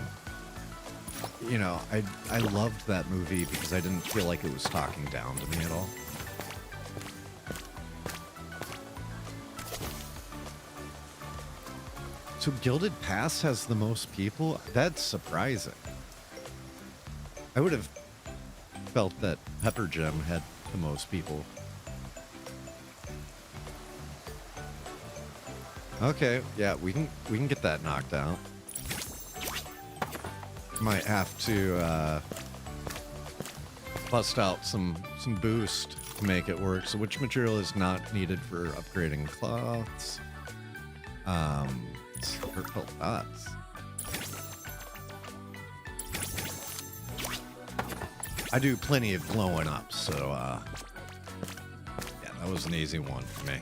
you know, I loved that movie because I didn't feel like it was talking down to me at all. So Gilded Pass has the most people? That's surprising. I would have felt that Pepper Gem had the most people. Okay, yeah, we can get that knocked out. Might have to bust out some boost to make it work. So which material is not needed for upgrading cloths? Purple dots. I do plenty of glowing up, so yeah, that was an easy one for me.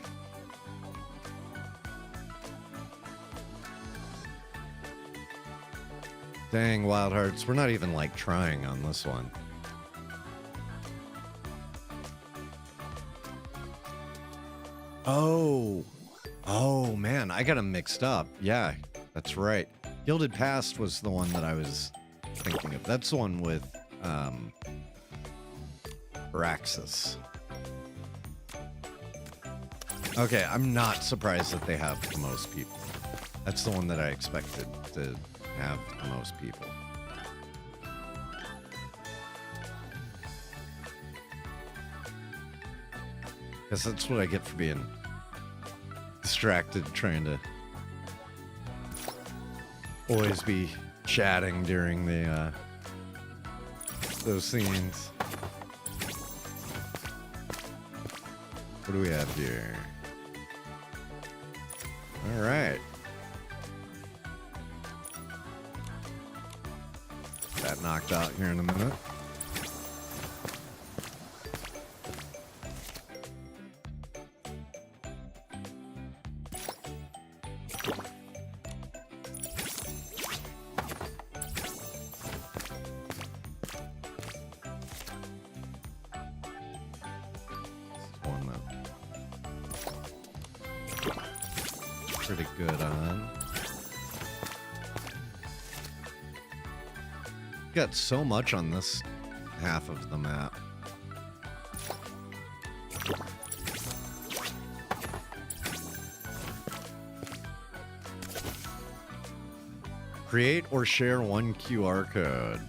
Dang, Wild Hearts, we're not even like trying on this one. Oh man, I got them mixed up. Yeah, that's right. Gilded Past was the one that I was thinking of. That's the one with Araxis. Okay, I'm not surprised that they have the most people. That's the one that I expected to have the most people. Guess that's what I get for being distracted, trying to always be chatting during the those scenes. What do we have here? All right. That knocked out here in a minute. Pretty good on. Got so much on this half of the map. Create or share one QR code.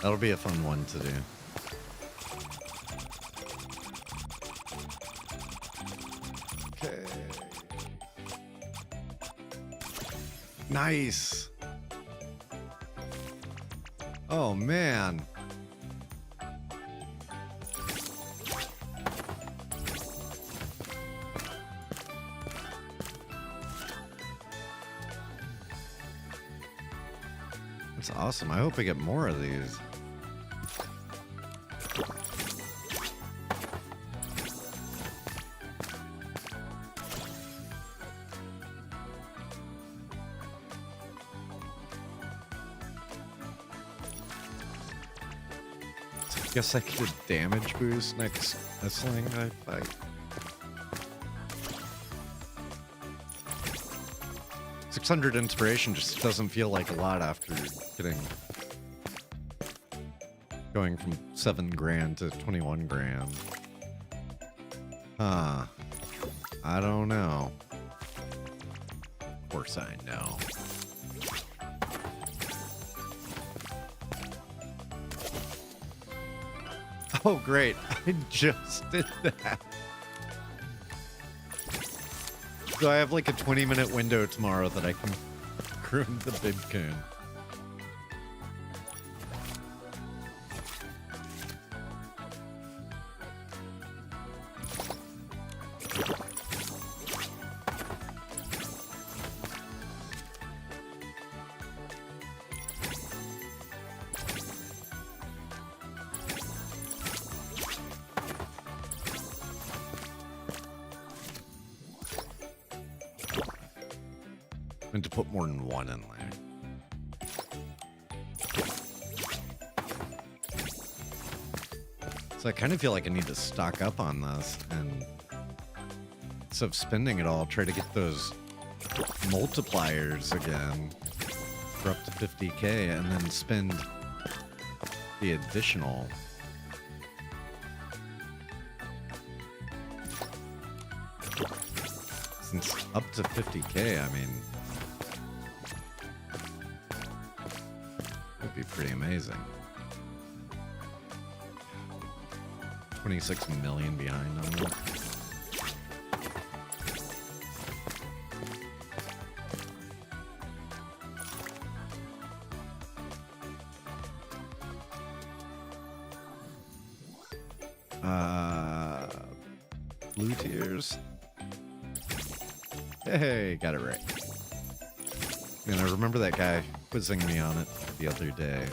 That'll be a fun one to do. Okay. Nice. Oh, man. That's awesome. I hope I get more of these. Guess I could damage boost next wrestling I fight. $600 inspiration just doesn't feel like a lot after going from 7 grand to 21 grand. Huh. I don't know. Of course I know. Oh, great. I just did that. So I have like a 20-minute window tomorrow that I can groom the big coon. And to put more than one in there. So I kind of feel like I need to stock up on this and instead of spending it all, try to get those multipliers again for up to 50k and then spend the additional. Since up to 50k, I mean, would be pretty amazing. 26 million behind on that. Blue tiers. Hey, got it right. And I remember that guy quizzing me on it the other day.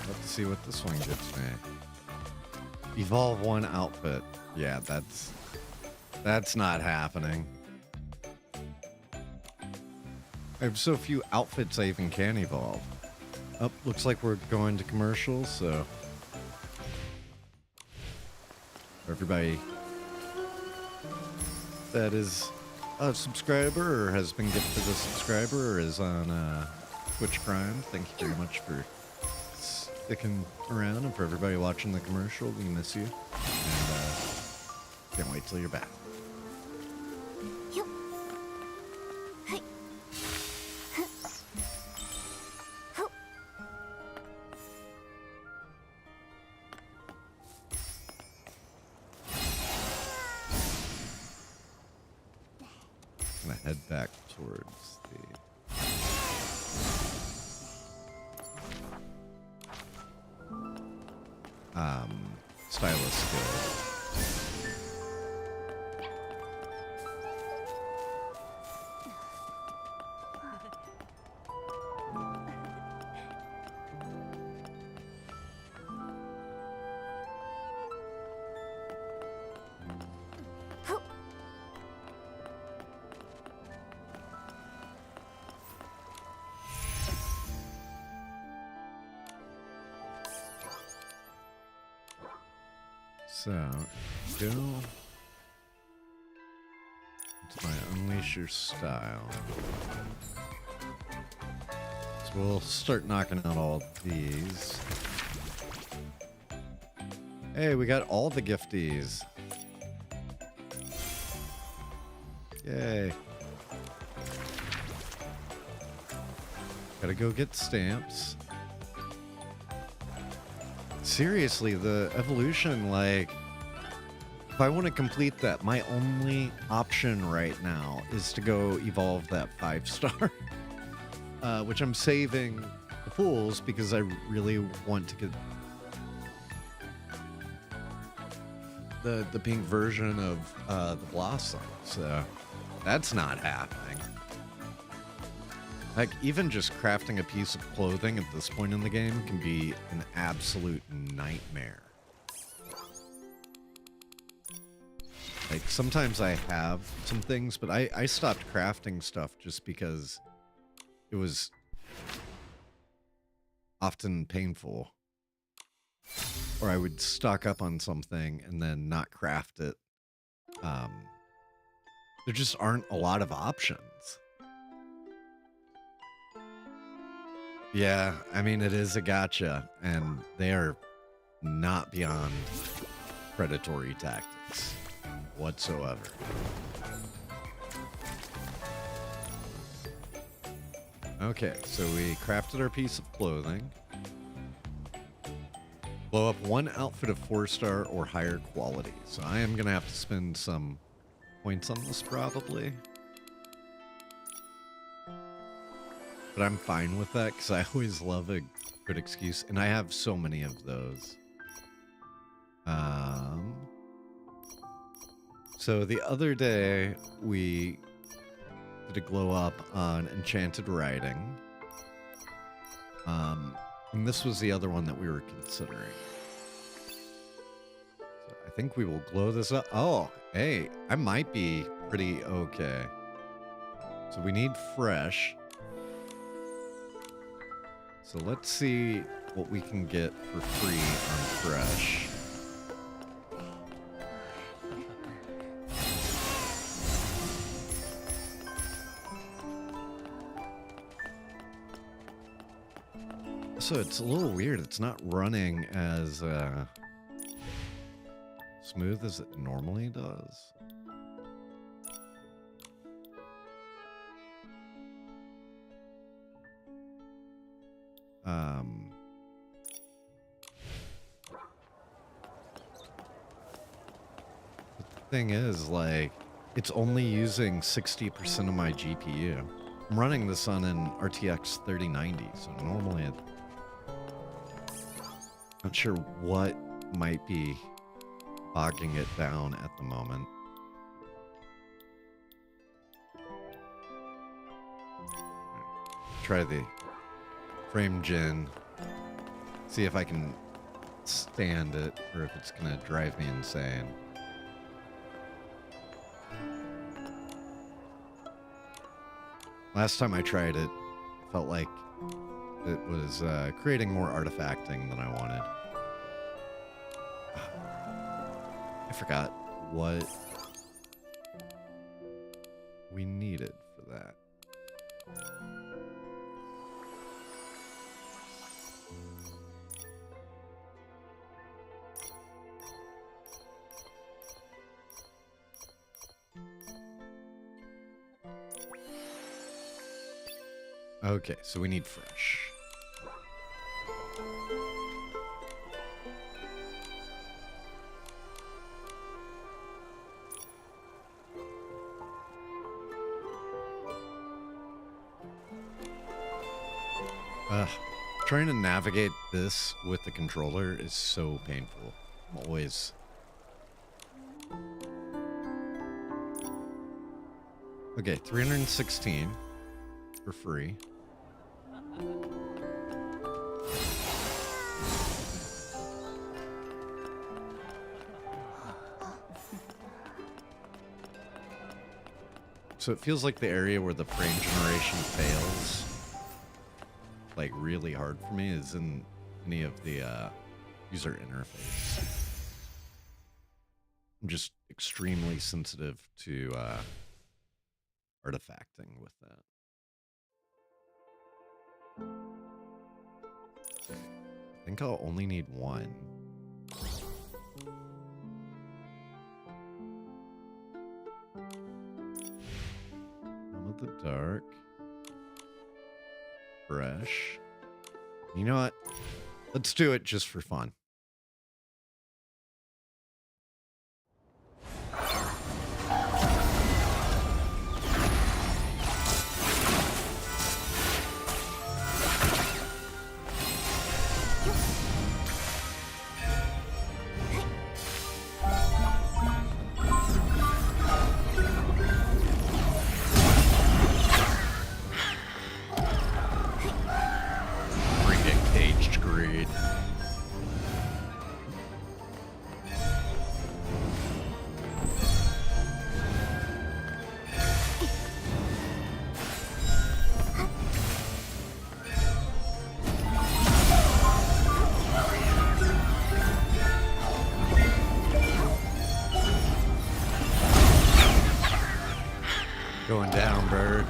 Let's see what this one gets me. Evolve one outfit. Yeah, that's not happening. I have so few outfits I even can evolve. Oh, looks like we're going to commercials, so everybody that is a subscriber or has been gifted a subscriber or is on Twitch Prime, thank you very much for sticking around, and for everybody watching the commercial, we miss you, and can't wait till you're back. Yup. Hey. Ho. I'm gonna head back towards the stylus skill. Ho. So, go into my Unleash Your Style. So we'll start knocking out all these. Hey, we got all the gifties. Yay. Gotta go get stamps. Seriously, the evolution, like, if I want to complete that, my only option right now is to go evolve that 5-star, which I'm saving the pools because I really want to get the pink version of the Blossom, so that's not happening. Like, even just crafting a piece of clothing at this point in the game can be an absolute nightmare. Like, sometimes I have some things, but I stopped crafting stuff just because it was often painful. Or I would stock up on something and then not craft it. There just aren't a lot of options. Yeah, I mean, it is a gacha, and they are not beyond predatory tactics whatsoever. Okay, so we crafted our piece of clothing. Blow up one outfit of 4-star or higher quality. So I am going to have to spend some points on this probably. But I'm fine with that because I always love a good excuse. And I have so many of those. So the other day we did a glow up on Enchanted Writing. And this was the other one that we were considering. So I think we will glow this up. Oh, hey, I might be pretty okay. So we need fresh. So let's see what we can get for free on fresh. So it's a little weird. It's not running as smooth as it normally does. The thing is, like, it's only using 60% of my GPU. I'm running this on an RTX 3090, so normally it... Not sure what might be bogging it down at the moment. Try the frame gen. See if I can stand it or if it's gonna drive me insane. Last time I tried it, felt like it was creating more artifacting than I wanted. I forgot what we needed for that. Okay, so we need fresh. Trying to navigate this with the controller is so painful. I'm always... Okay, 316 for free. So it feels like the area where the frame generation fails, like, really hard for me is in any of the user interface. I'm just extremely sensitive to artifacting with that. I think I'll only need one. Come of the dark. Fresh. You know what? Let's do it just for fun. Going down, bird.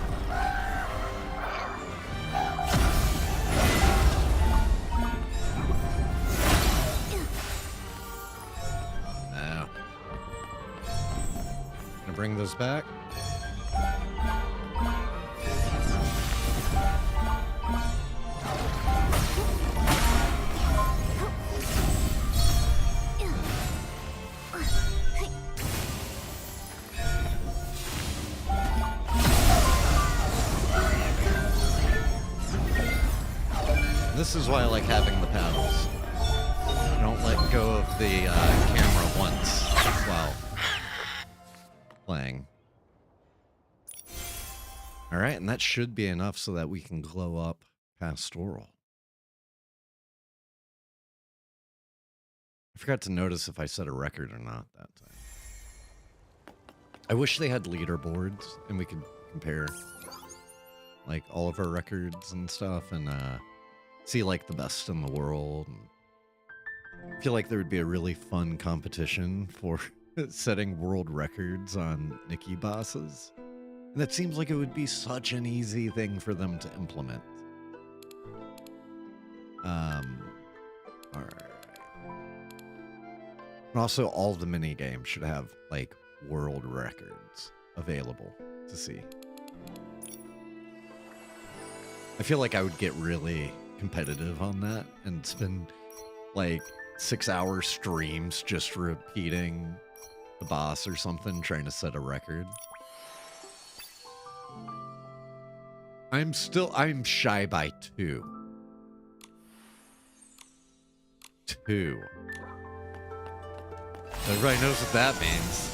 Now. Gonna bring those back. This is why I like having the paddles. I don't let go of the camera once while playing. Alright, and that should be enough so that we can glow up pastoral. I forgot to notice if I set a record or not that time. I wish they had leaderboards and we could compare like all of our records and stuff and see like the best in the world. And I feel like there would be a really fun competition for setting world records on Nikki bosses. And it seems like it would be such an easy thing for them to implement. Alright. And also all the mini games should have like world records available to see. I feel like I would get really competitive on that and spend like 6-hour streams just repeating the boss or something, trying to set a record. I'm shy by 2. 2. Everybody knows what that means.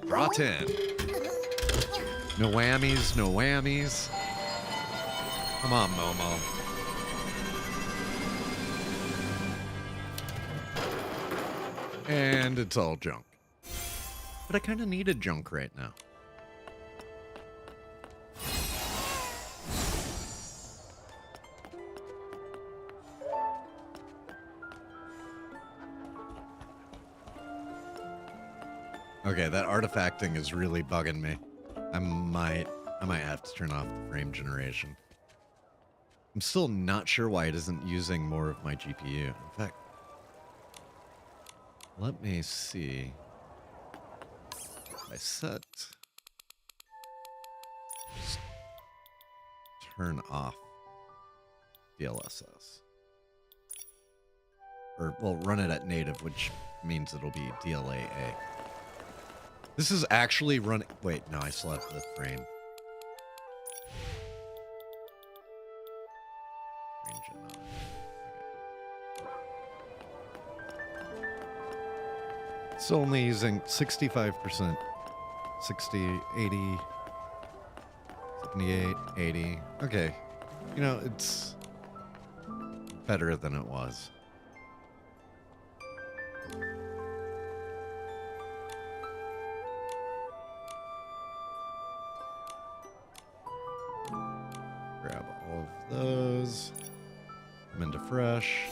Draw 10. No whammies, no whammies. Come on, Momo. And it's all junk. But I kind of needed junk right now. Okay, that artifacting is really bugging me. I might have to turn off the frame generation. I'm still not sure why it isn't using more of my GPU. In fact, let me see. If I set... Just turn off DLSS. Or, well, run it at native, which means it'll be DLAA. This is actually running... Wait, no, I still have the frame. Range it on. Okay. It's only using 65%. 60, 80, 78, 80. Okay. You know, it's better than it was. Grab all of those. I'm into fresh.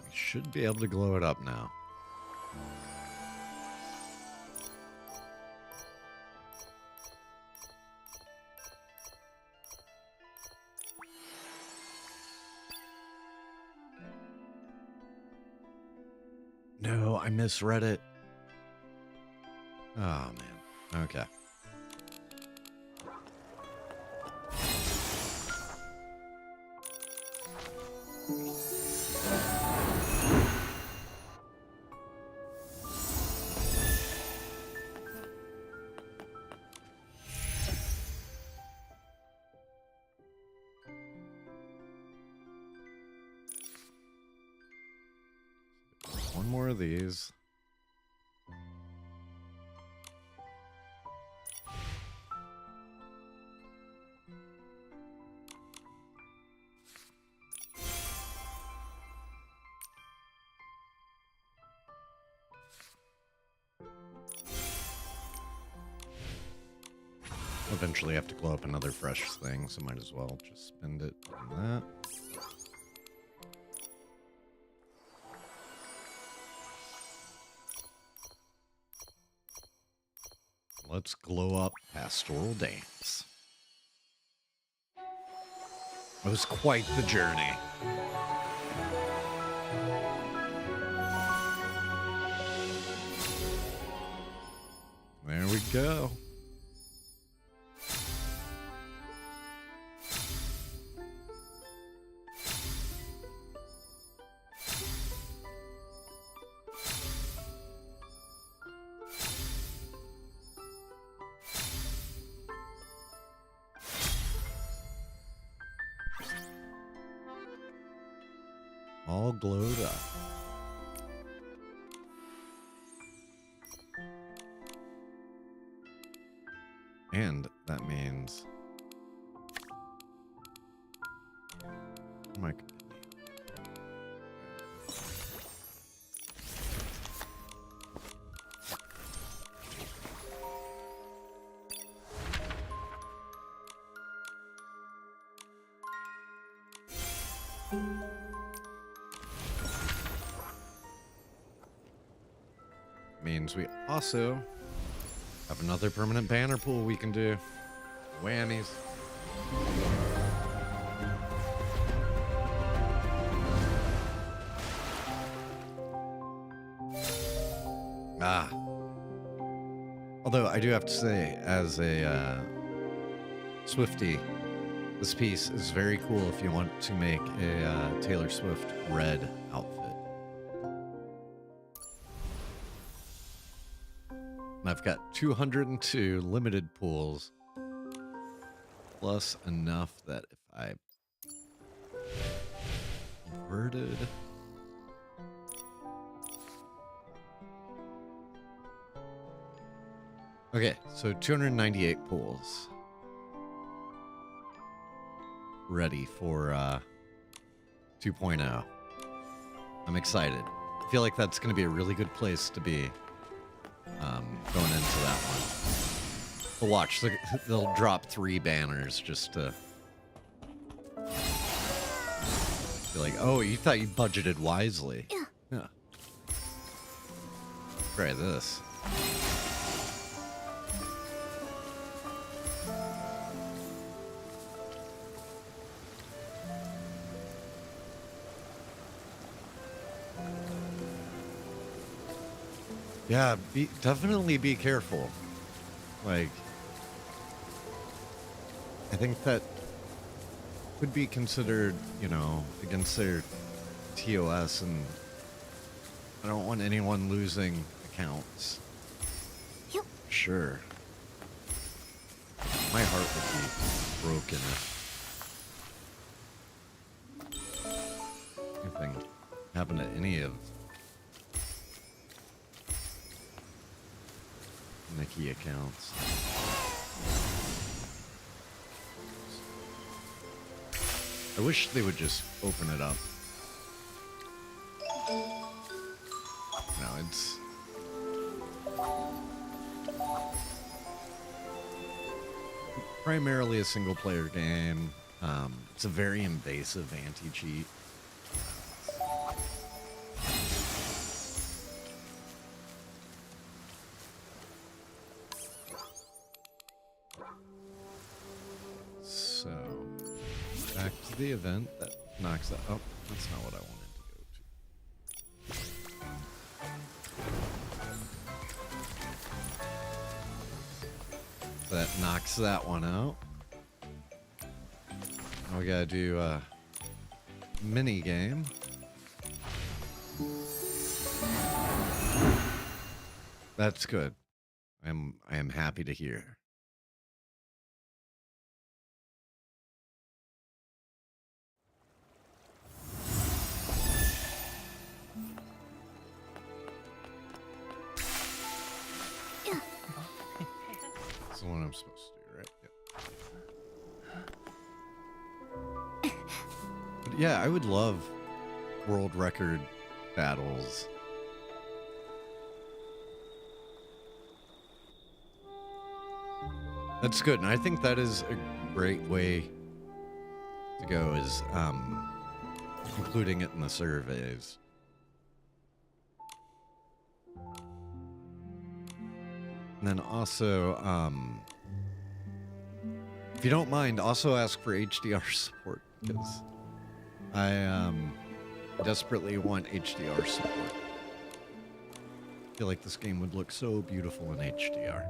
We should be able to glow it up now. No, I misread it. Oh, man. Okay. One more of these. Eventually have to glow up another fresh thing, so might as well just spend it on that. Let's glow up Pastoral Dance. It was quite the journey. There we go. All glowed up. And that means my means we also have another permanent banner pool we can do. Whammies. Ah. Although I do have to say, as a Swiftie, this piece is very cool if you want to make a Taylor Swift red outfit. And I've got 202 limited pools, plus enough that if I converted... Okay, so 298 pools ready for 2.0. I'm excited. I feel like that's going to be a really good place to be going into that one. But watch, they'll drop 3 banners just to be like, oh, you thought you budgeted wisely. Yeah. Try this. Yeah, definitely be careful. Like, I think that could be considered, you know, against their TOS, and I don't want anyone losing accounts. Yep. Sure. My heart would be broken if anything happened to any of Nikki accounts. I wish they would just open it up. No, it's primarily a single player game. It's a very invasive anti-cheat. So, back to the event that knocks that. Oh, that's not what I wanted to go to. That knocks that one out. Now we gotta do a mini game. That's good. I am happy to hear. That's the one I'm supposed to do, right? Yep. But yeah, I would love world record battles. That's good, and I think that is a great way to go, is including it in the surveys. And then also, if you don't mind, also ask for HDR support, because I desperately want HDR support. I feel like this game would look so beautiful in HDR.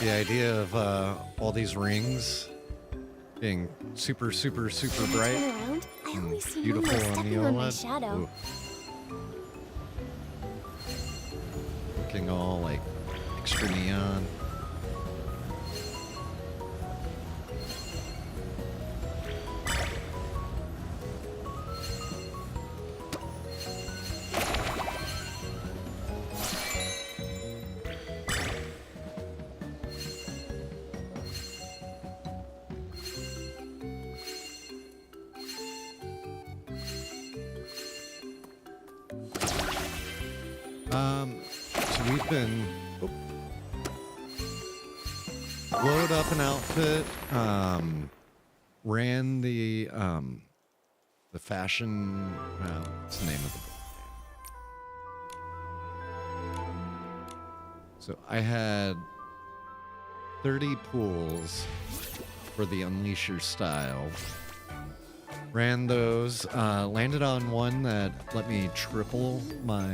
The idea of all these rings being super, super, super bright Around, I and always see beautiful moonlight on the stepping on my OLED. shadow. Ooh. Looking all like extra neon. So we've been load up an outfit, ran the fashion, what's the name of the book? So I had 30 pools for the Unleash Your Style. Ran those, landed on one that let me triple my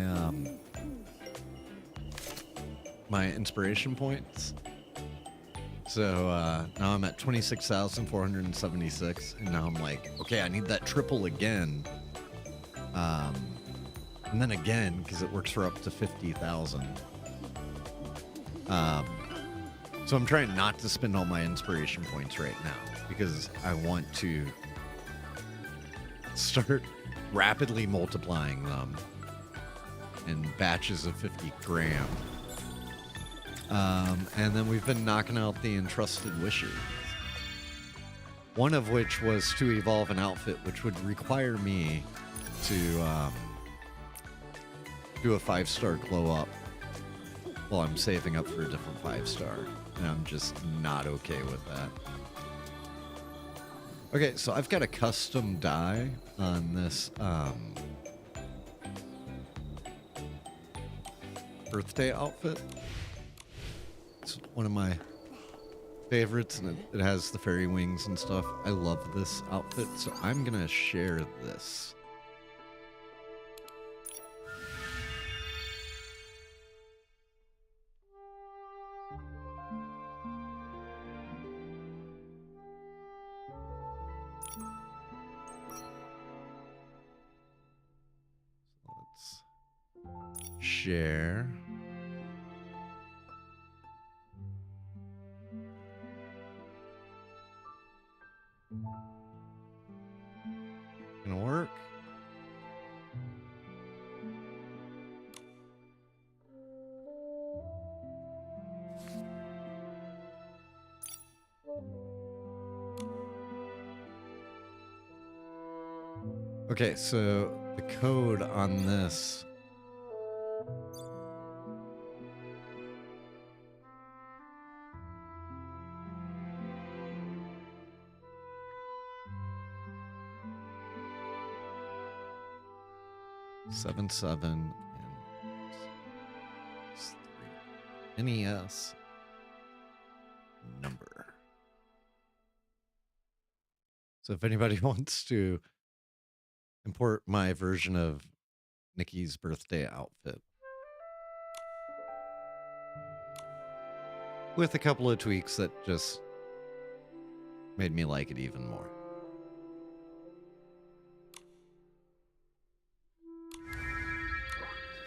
my inspiration points. So now I'm at 26,476, and now I'm like, okay, I need that triple again, and then again, because it works for up to 50,000. So I'm trying not to spend all my inspiration points right now. because I want to start rapidly multiplying them in batches of 50 gram. And then we've been knocking out the entrusted wishes. One of which was to evolve an outfit, which would require me to do a 5-star glow up while I'm saving up for a different 5-star. And I'm just not okay with that. Okay, so I've got a custom dye on this birthday outfit. It's one of my favorites, and it has the fairy wings and stuff. I love this outfit, so I'm gonna share this. Let's share. Gonna work. Okay, so the code on this seven and 3 NES number. So if anybody wants to import my version of Nikki's birthday outfit with a couple of tweaks that just made me like it even more.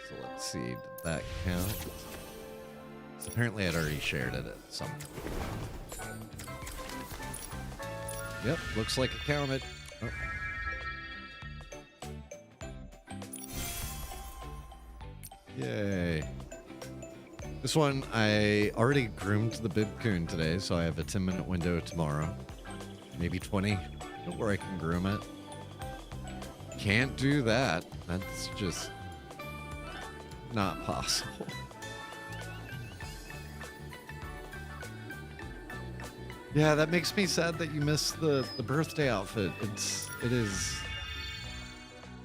So let's see, did that count? So apparently I'd already shared it at some point. Yep, looks like it counted. Oh. Yay. This one, I already groomed the Bibcoon today, so I have a 10-minute window tomorrow. Maybe 20, where I can groom it. Can't do that. That's just not possible. Yeah, that makes me sad that you missed the birthday outfit. It is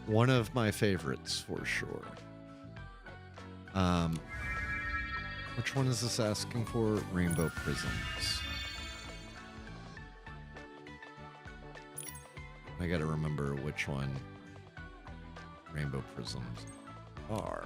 one of my favorites for sure. Which one is this asking for? Rainbow prisms. I gotta remember which one rainbow prisms are.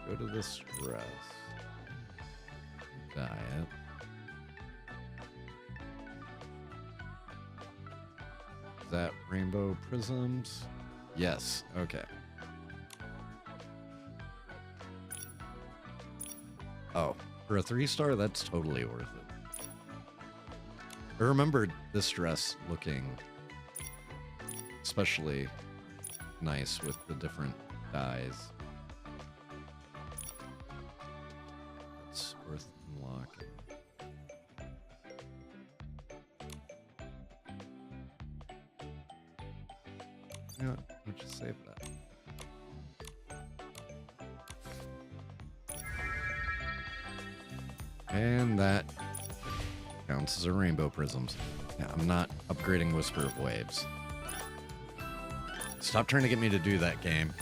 Go to this dress. Dye it. Is that rainbow prisms? Yes. Okay. Oh, for a 3-star, that's totally worth it. I remembered this dress looking especially nice with the different dyes. It's worth unlocking. You know what? We'll just save that. And that counts as a rainbow prisms. Yeah, I'm not upgrading Whisper of Waves. Stop trying to get me to do that, game.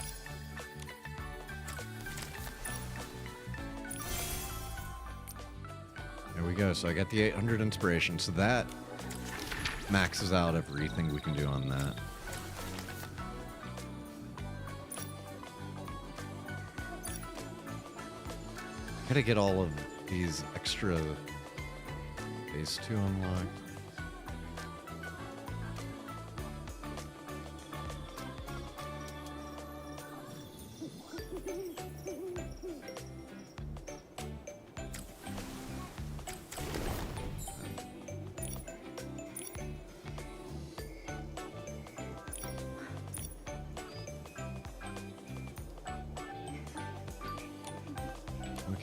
There we go. So I got the 800 inspiration. So that maxes out everything we can do on that. Gotta get all of these extra phase 2 unlocked.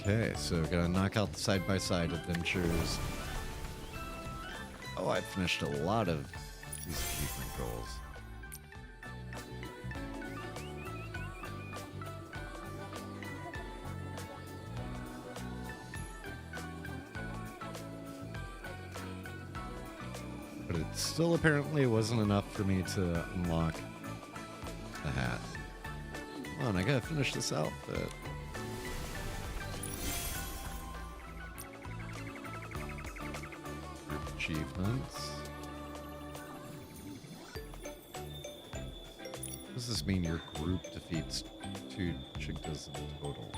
Okay, so gotta knock out the side-by-side adventures. Oh, I finished a lot of these achievement goals. But it still apparently wasn't enough for me to unlock the hat. Come on, I gotta finish this outfit. Achievements. Does this mean your group defeats 2 Chigdas in total?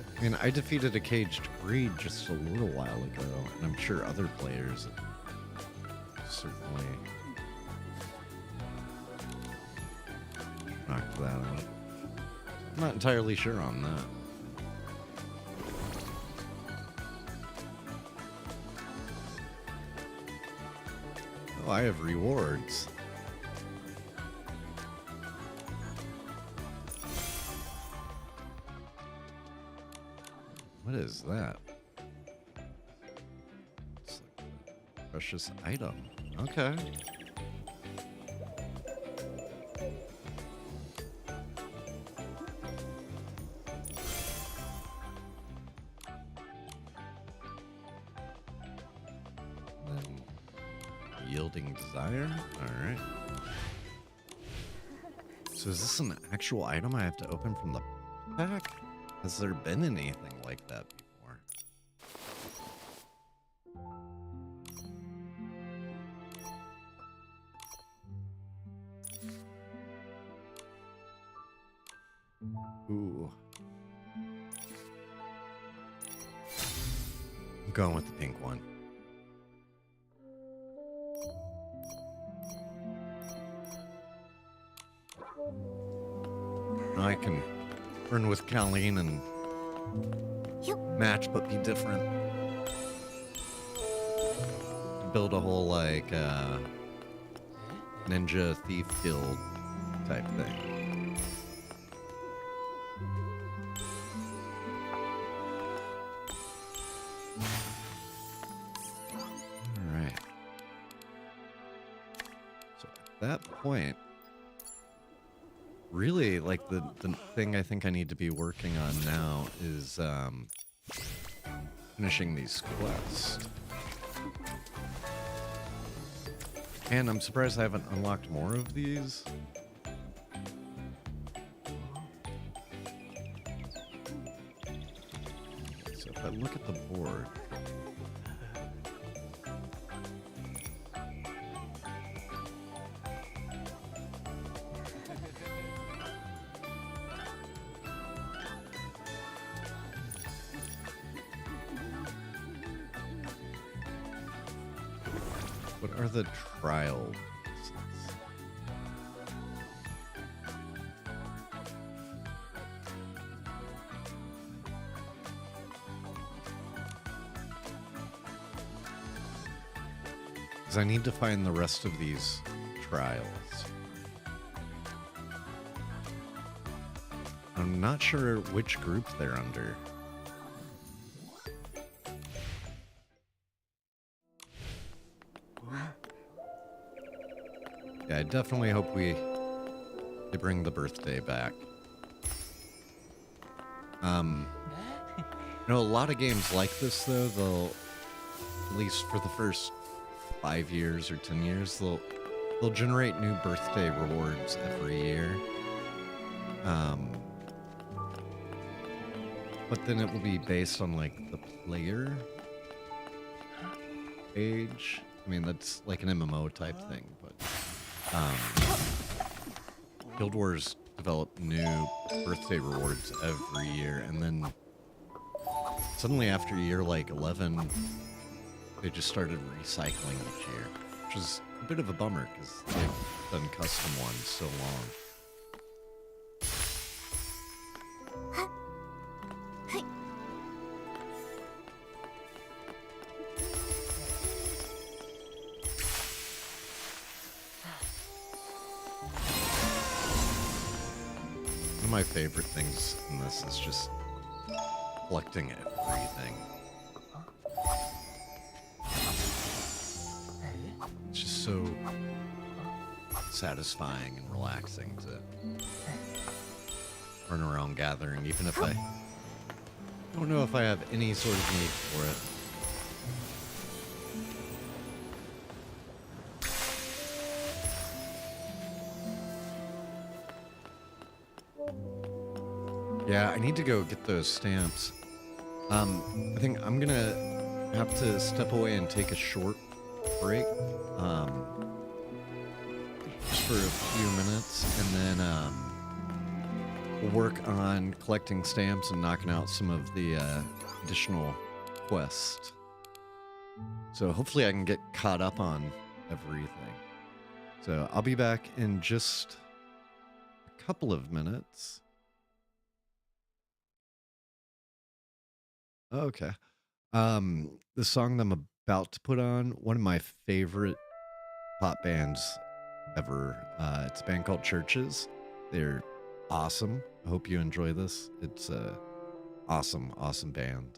I mean, I defeated a caged breed just a little while ago, and I'm sure other players have certainly knocked that out. I'm not entirely sure on that. Oh, I have rewards. What is that? It's like a precious item. Okay. Then yielding desire. All right. So is this an actual item I have to open from the pack? Has there been anything like that before? Ooh. I'm going with the pink one. Now I can run with Colleen and match but be different. Build a whole like ninja thief guild type thing. Alright. So at that point, really, like, the thing I think I need to be working on now is finishing these quests. And I'm surprised I haven't unlocked more of these. So if I look at the board... What are the trial? Because I need to find the rest of these trials. I'm not sure which group they're under. Yeah, I definitely hope they bring the birthday back. You know, a lot of games like this, though, they'll, at least for the first 5 years or 10 years, they'll generate new birthday rewards every year. But then it will be based on like the player age. I mean, that's like an MMO type thing, but Guild Wars develop new birthday rewards every year, and then suddenly after year like 11, they just started recycling each year, which is a bit of a bummer because they've done custom ones so long. One of my favorite things in this is just collecting everything. It's just so satisfying and relaxing to run around gathering, even if I don't know if I have any sort of need for it. Yeah, I need to go get those stamps. I think I'm gonna have to step away and take a short break, just for a few minutes, and then we'll work on collecting stamps and knocking out some of the additional quests. So hopefully I can get caught up on everything. So I'll be back in just a couple of minutes. Okay. The song that I'm about to put on, one of my favorite pop bands ever. It's a band called Churches. They're awesome. I hope you enjoy this. It's a awesome, awesome band.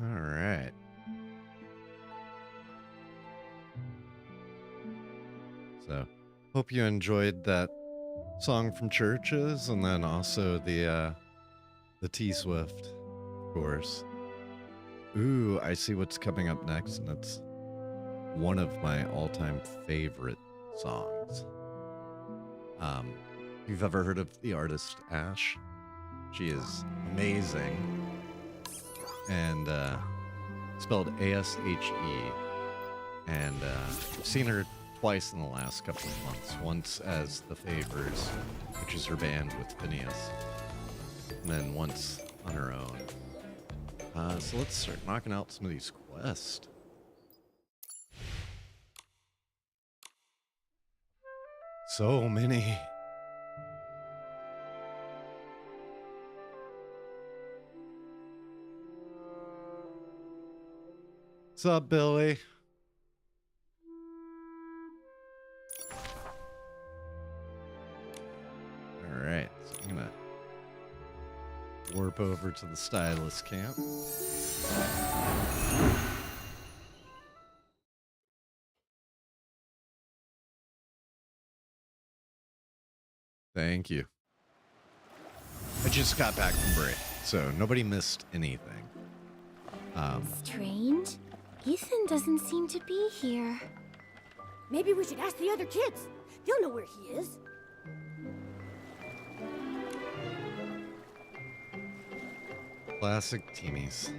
All right. So, hope you enjoyed that song from Churches, and then also the T Swift, of course. Ooh, I see what's coming up next, and it's one of my all-time favorite songs. If you've ever heard of the artist Ash, she is amazing, and spelled A-S-H-E, and I've seen her twice in the last couple of months. Once as The Favors, which is her band with Phineas, and then once on her own. So let's start knocking out some of these quests. So many. What's up, Billy? All right, so I'm gonna warp over to the stylist camp. Thank you. I just got back from break, so nobody missed anything. Strange. Ethan doesn't seem to be here. Maybe we should ask the other kids. They'll know where he is. Classic teamies.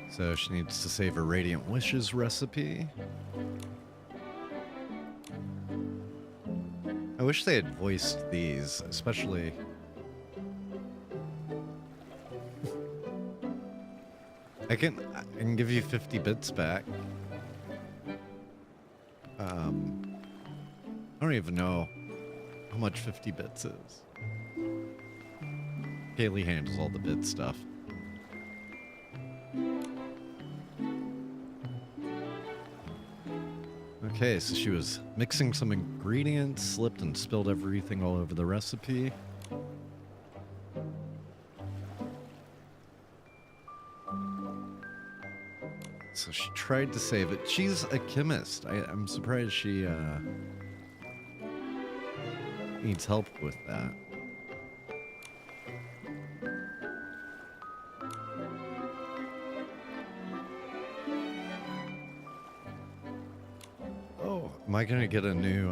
So she needs to save her Radiant Wishes recipe. I wish they had voiced these, especially... I can give you 50 bits back. I don't even know how much 50 bits is. Kaylee handles all the bit stuff. Okay, so she was mixing some ingredients, slipped and spilled everything all over the recipe. So she tried to save it. She's a chemist. I'm surprised she needs help with that. Oh, am I gonna get a new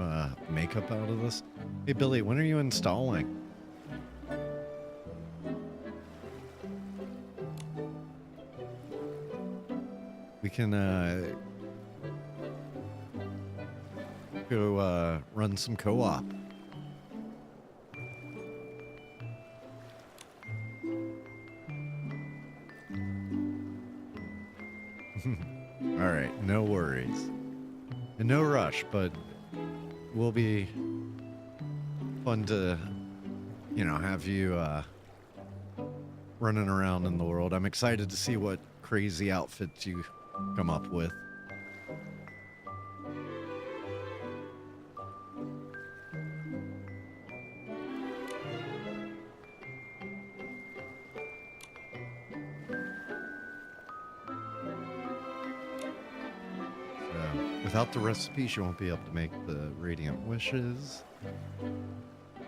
makeup out of this? Hey Billy, when are you installing? We can go run some co-op. All right, no worries. And no rush, but will be fun to, you know, have you running around in the world. I'm excited to see what crazy outfits you come up with. Without the recipe, she won't be able to make the Radiant Wishes.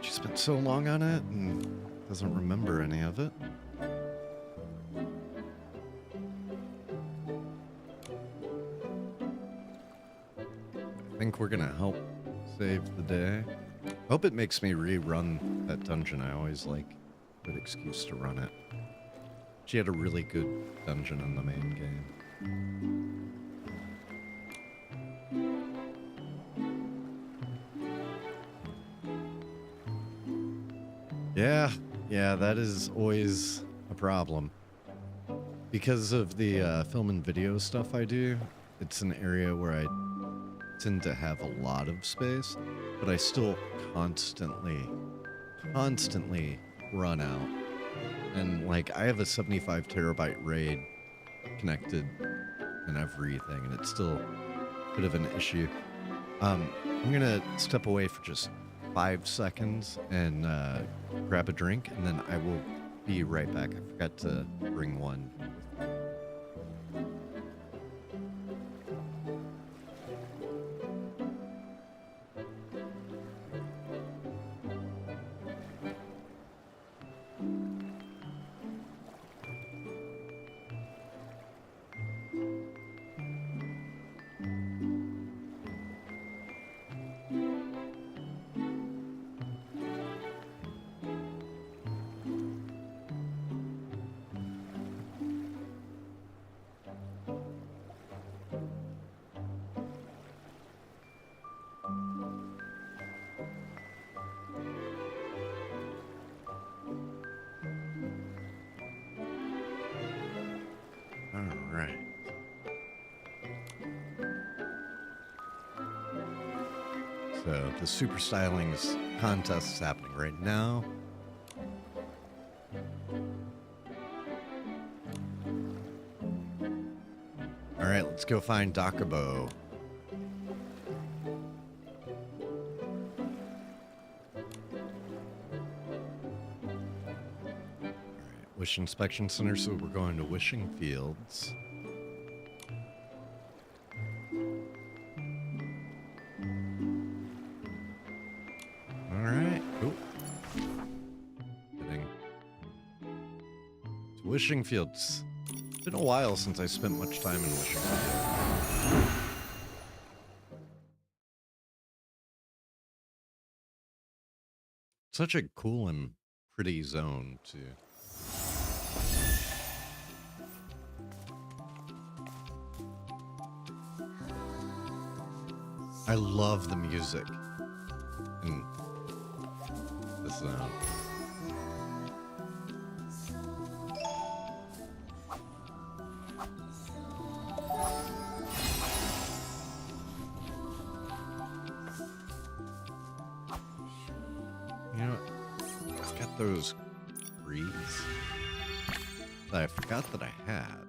She spent so long on it and doesn't remember any of it. I think we're gonna help save the day. Hope it makes me rerun that dungeon. I always like a good excuse to run it. She had a really good dungeon in the main game. Yeah, that is always a problem. Because of the film and video stuff I do, it's an area where I tend to have a lot of space, but I still constantly run out. And like, I have a 75 terabyte RAID connected and everything, and it's still a bit of an issue. I'm gonna step away for just 5 seconds and grab a drink, and then I will be right back. I forgot to bring one. Alright. So the super stylings contest is happening right now. Alright, let's go find Dakabo. Wish Inspection Center, so we're going to Wishing Fields. Alright, cool. Heading to Wishing Fields. It's been a while since I spent much time in Wishing Fields. Such a cool and pretty zone, too. I love the music in this zone. You know what? I've got those reeds that I forgot that I had.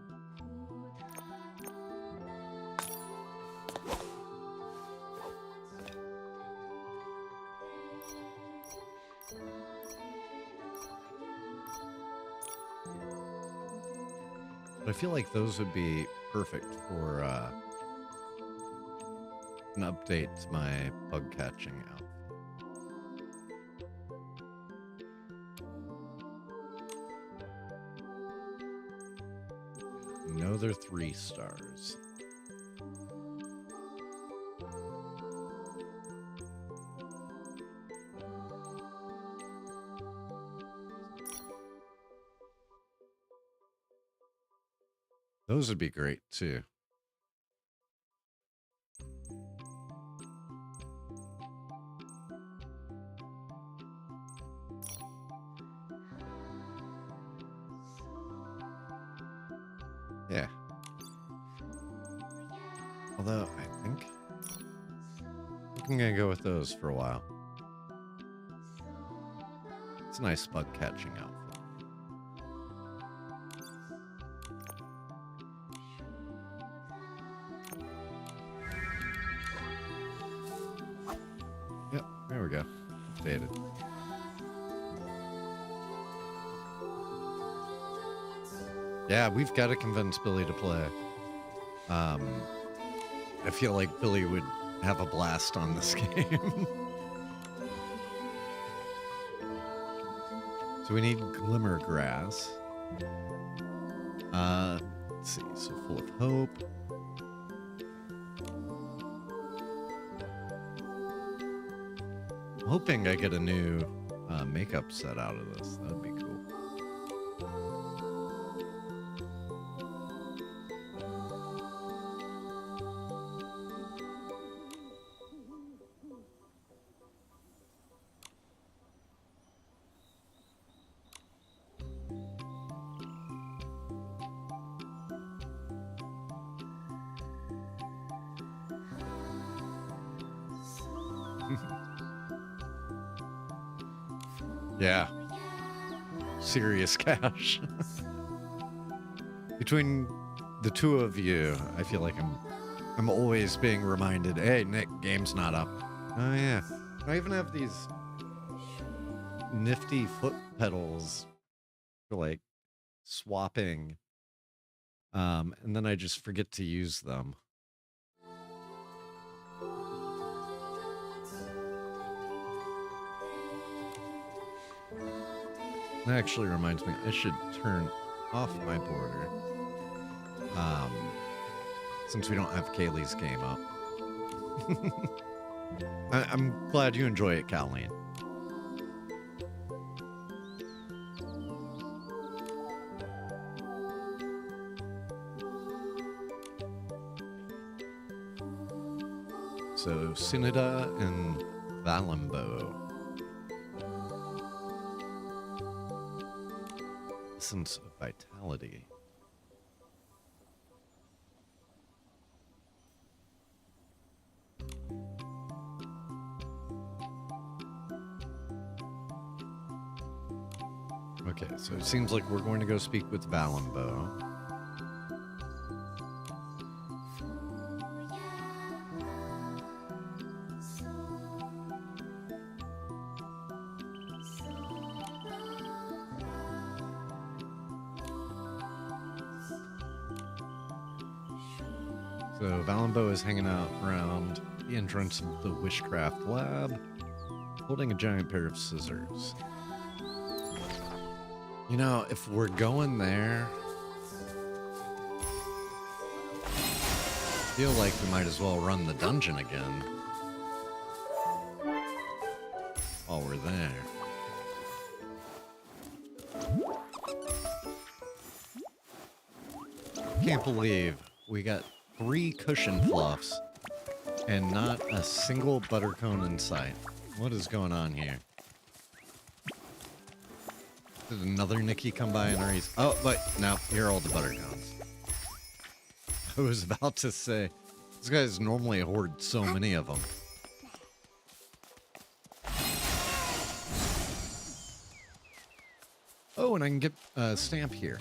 I feel like those would be perfect for an update to my bug catching outfit. No, they're 3 stars. Those would be great, too. Yeah. Although, I think I'm going to go with those for a while. It's a nice bug catching outfit. Yep, there we go. Updated. Yeah, we've got to convince Billy to play. I feel like Billy would have a blast on this game. So we need Glimmer Grass. Let's see. So Full of Hope. I'm hoping I get a new makeup set out of this. That would be cool. Yeah. Serious cash. Between the two of you, I feel like I'm always being reminded, hey, Nick, game's not up. Oh, yeah. I even have these nifty foot pedals for like swapping. And then I just forget to use them. That actually reminds me, I should turn off my border. Since we don't have Kaylee's game up. I'm glad you enjoy it, Colleen. So, Syneda and Valimbo. Essence of vitality. Okay, so it seems like we're going to go speak with Valimbo. So Valimbo is hanging out around the entrance of the Wishcraft lab, holding a giant pair of scissors. You know, if we're going there, I feel like we might as well run the dungeon again while we're there. Can't believe we got 3 cushion fluffs and not a single buttercone in sight. What is going on here? Did another Nikki come by and already... Oh, but no, here are all the buttercones. I was about to say, this guy's normally hoard so many of them. Oh, and I can get a stamp here.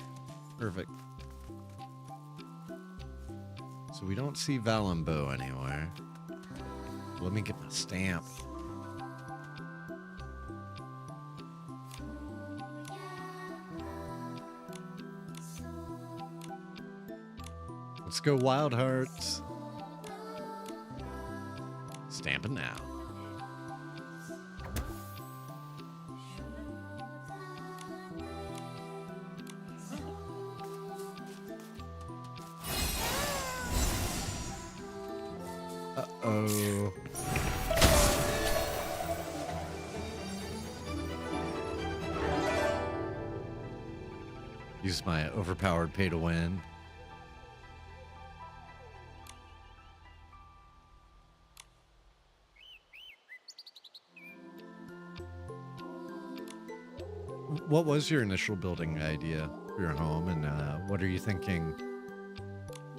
Perfect. So we don't see Valimbo anywhere. Let me get my stamp. Let's go Wild Hearts. Stamping now. Uh-oh. Use my overpowered pay to win. What was your initial building idea for your home, and what are you thinking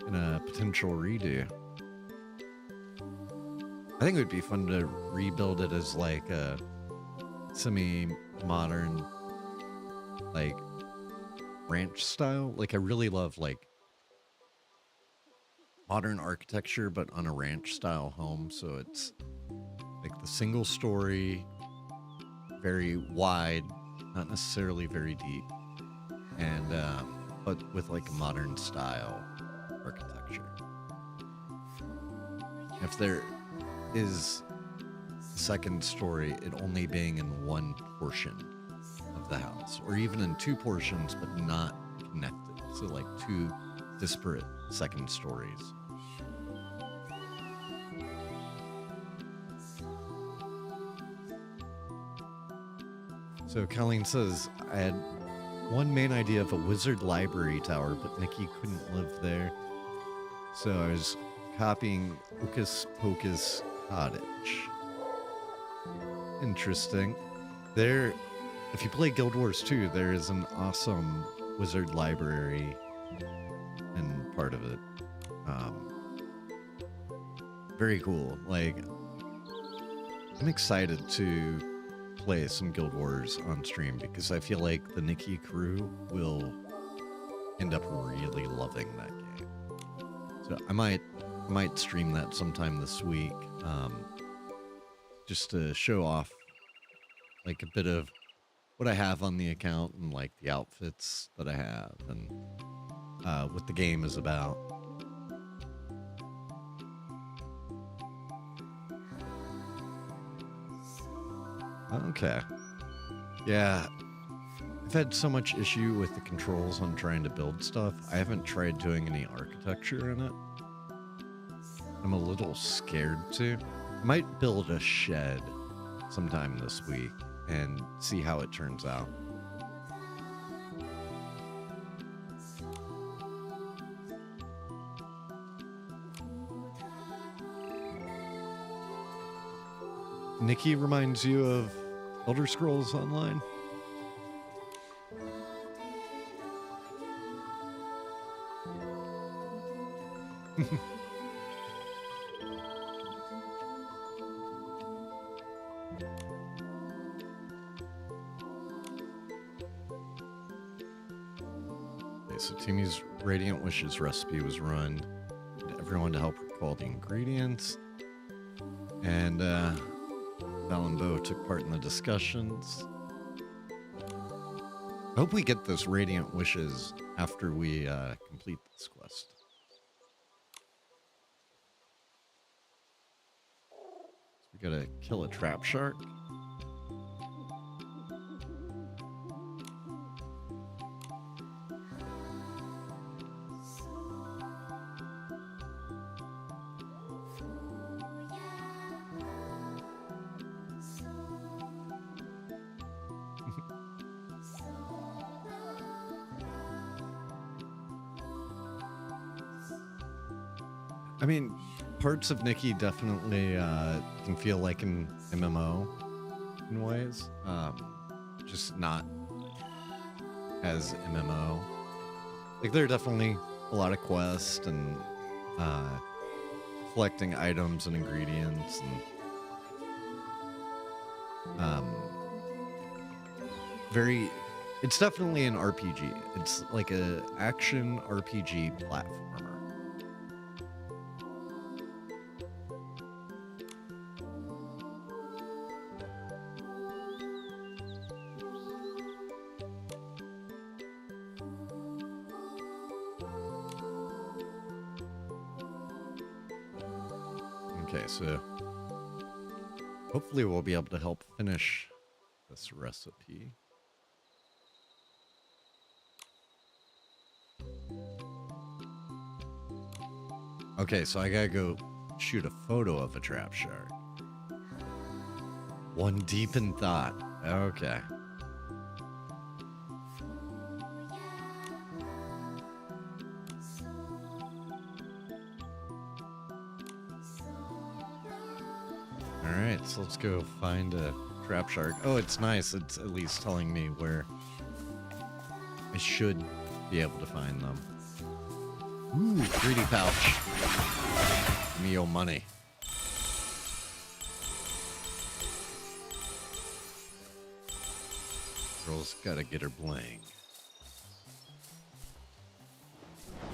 in a potential redo? I think it would be fun to rebuild it as like a semi-modern, like ranch style. Like I really love like modern architecture, but on a ranch style home. So it's like the single story, very wide, not necessarily very deep, and but with like a modern style architecture. If there is a second story, it only being in one portion of the house, or even in 2 portions but not connected, so like 2 disparate second stories. So Colleen says, I had one main idea of a wizard library tower, but Nikki couldn't live there. So I was copying Hocus Pocus Cottage. Interesting. There, if you play Guild Wars 2, there is an awesome wizard library and part of it. Very cool. Like, I'm excited to play some Guild Wars on stream because I feel like the Nikki crew will end up really loving that game. So I might stream that sometime this week. just to show off like a bit of what I have on the account and like the outfits that I have and what the game is about. Okay. Yeah. I've had so much issue with the controls on trying to build stuff. I haven't tried doing any architecture in it. I'm a little scared to. I might build a shed sometime this week and see how it turns out. Nikki reminds you of Elder Scrolls Online? Okay, so Timmy's Radiant Wishes recipe was run. Need everyone to help recall the ingredients. And Val and Bo took part in the discussions. I hope we get this Radiant Wishes after we complete this quest. So we gotta kill a trap shark. I mean, parts of Nikki definitely can feel like an MMO in ways. Just not as MMO. Like, there are definitely a lot of quests and collecting items and ingredients and it's definitely an RPG. It's like a action RPG platformer. Okay, so hopefully we'll be able to help finish this recipe. Okay, so I gotta go shoot a photo of a trap shark. One deep in thought. Okay. Alright, so let's go find a trap shark. Oh, it's nice. It's at least telling me where I should be able to find them. Ooh, 3D pouch. Give me your money. Girl's gotta get her bling.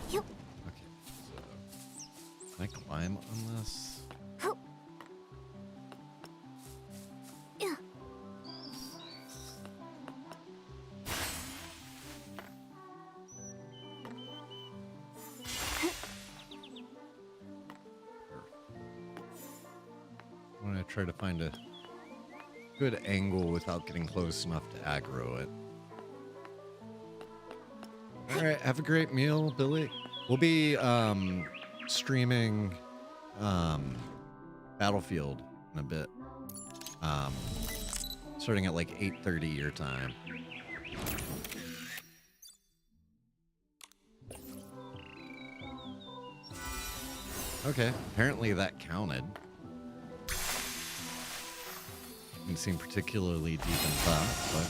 Yep. Okay, so can I climb on this? Yeah. I'm gonna try to find a good angle without getting close enough to aggro it. All right, have a great meal, Billy. We'll be streaming Battlefield in a bit, starting at like 8:30 your time. Okay, apparently that counted. Didn't seem particularly deep in thought, but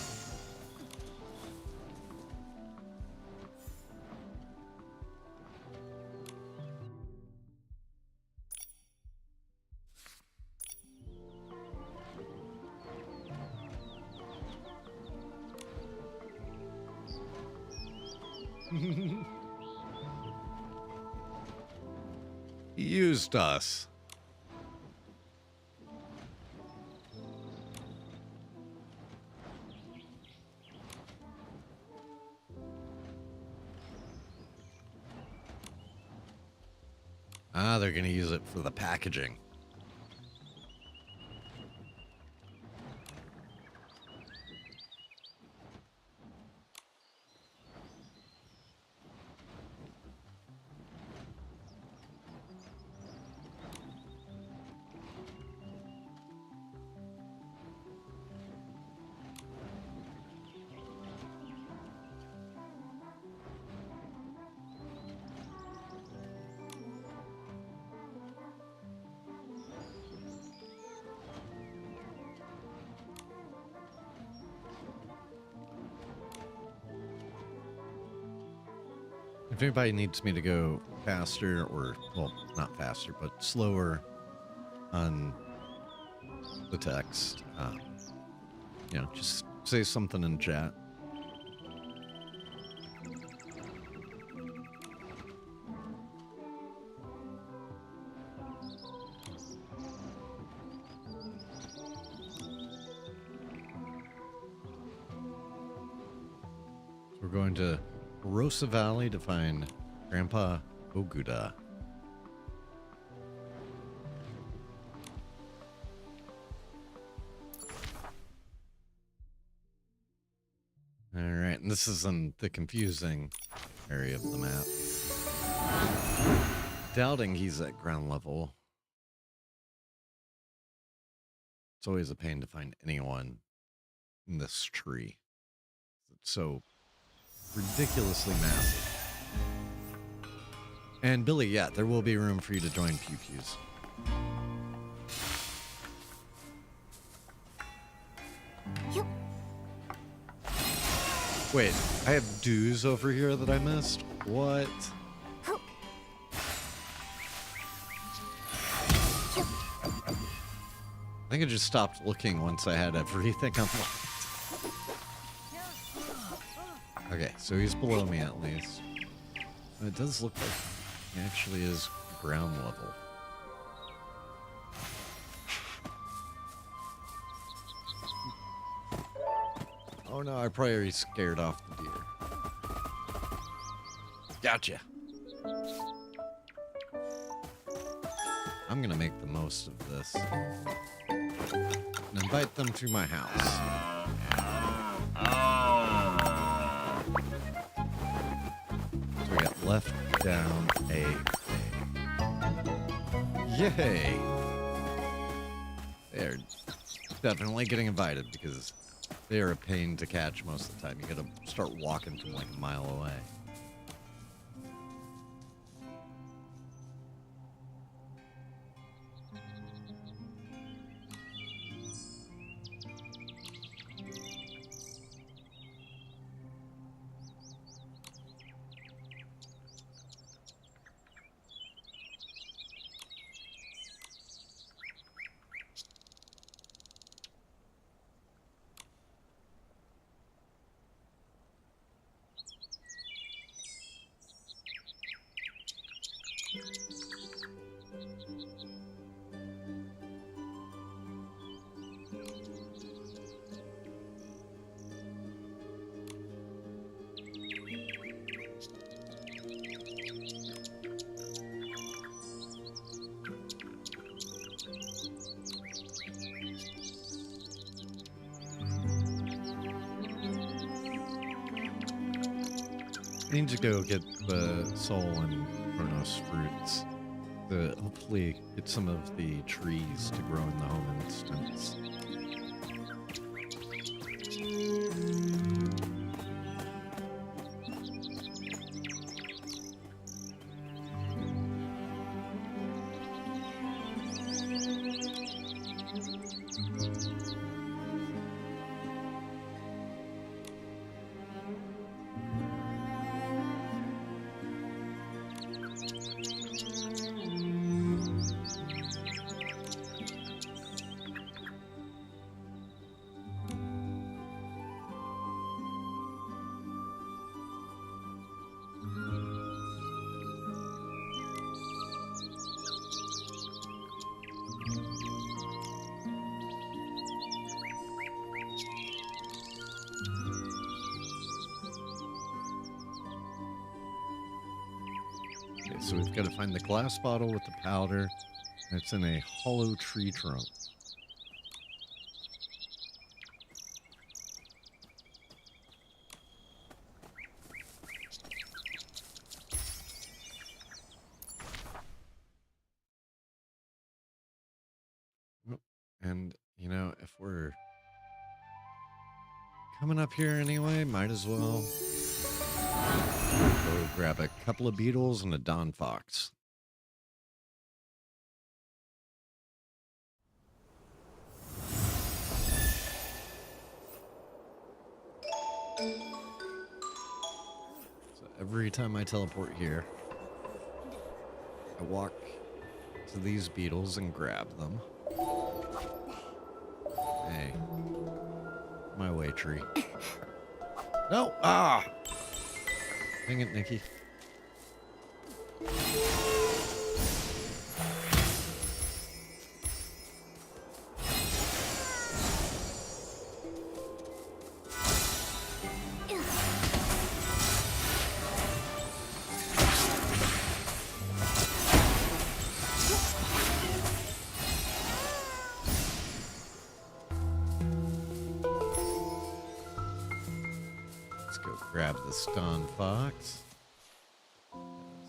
he used us. Ah, they're gonna use it for the packaging. If anybody needs me to go faster, or, well, not faster, but slower on the text, you know, just say something in chat. So we're going to Rosa Valley to find Grandpa Oguda. All right, and this is in the confusing area of the map. Doubting he's at ground level. It's always a pain to find anyone in this tree. It's so ridiculously massive. And Billy, yeah, there will be room for you to join Pew Pews. Yep. Wait, I have dues over here that I missed? What? Ho. I think I just stopped looking once I had everything unlocked. Okay, so he's below me at least. It does look like he actually is ground level. Oh no, I probably already scared off the deer. Gotcha. I'm gonna make the most of this. And invite them to my house. So we got left, down, A. Yay! They're definitely getting invited because they are a pain to catch most of the time. You gotta start walking from like a mile away. I need to go get the soul and Chronos fruits to hopefully get some of the trees to grow in the home instance. so we've got to find the glass bottle with the powder. It's in a hollow tree trunk. Oh, and, you know, if we're coming up here anyway, might as well go grab a couple of beetles and a Don Fox. So every time I teleport here, I walk to these beetles and grab them. Hey, my way, tree. No! Ah! Dang it, Nikki. Let's go grab the Stun Fox.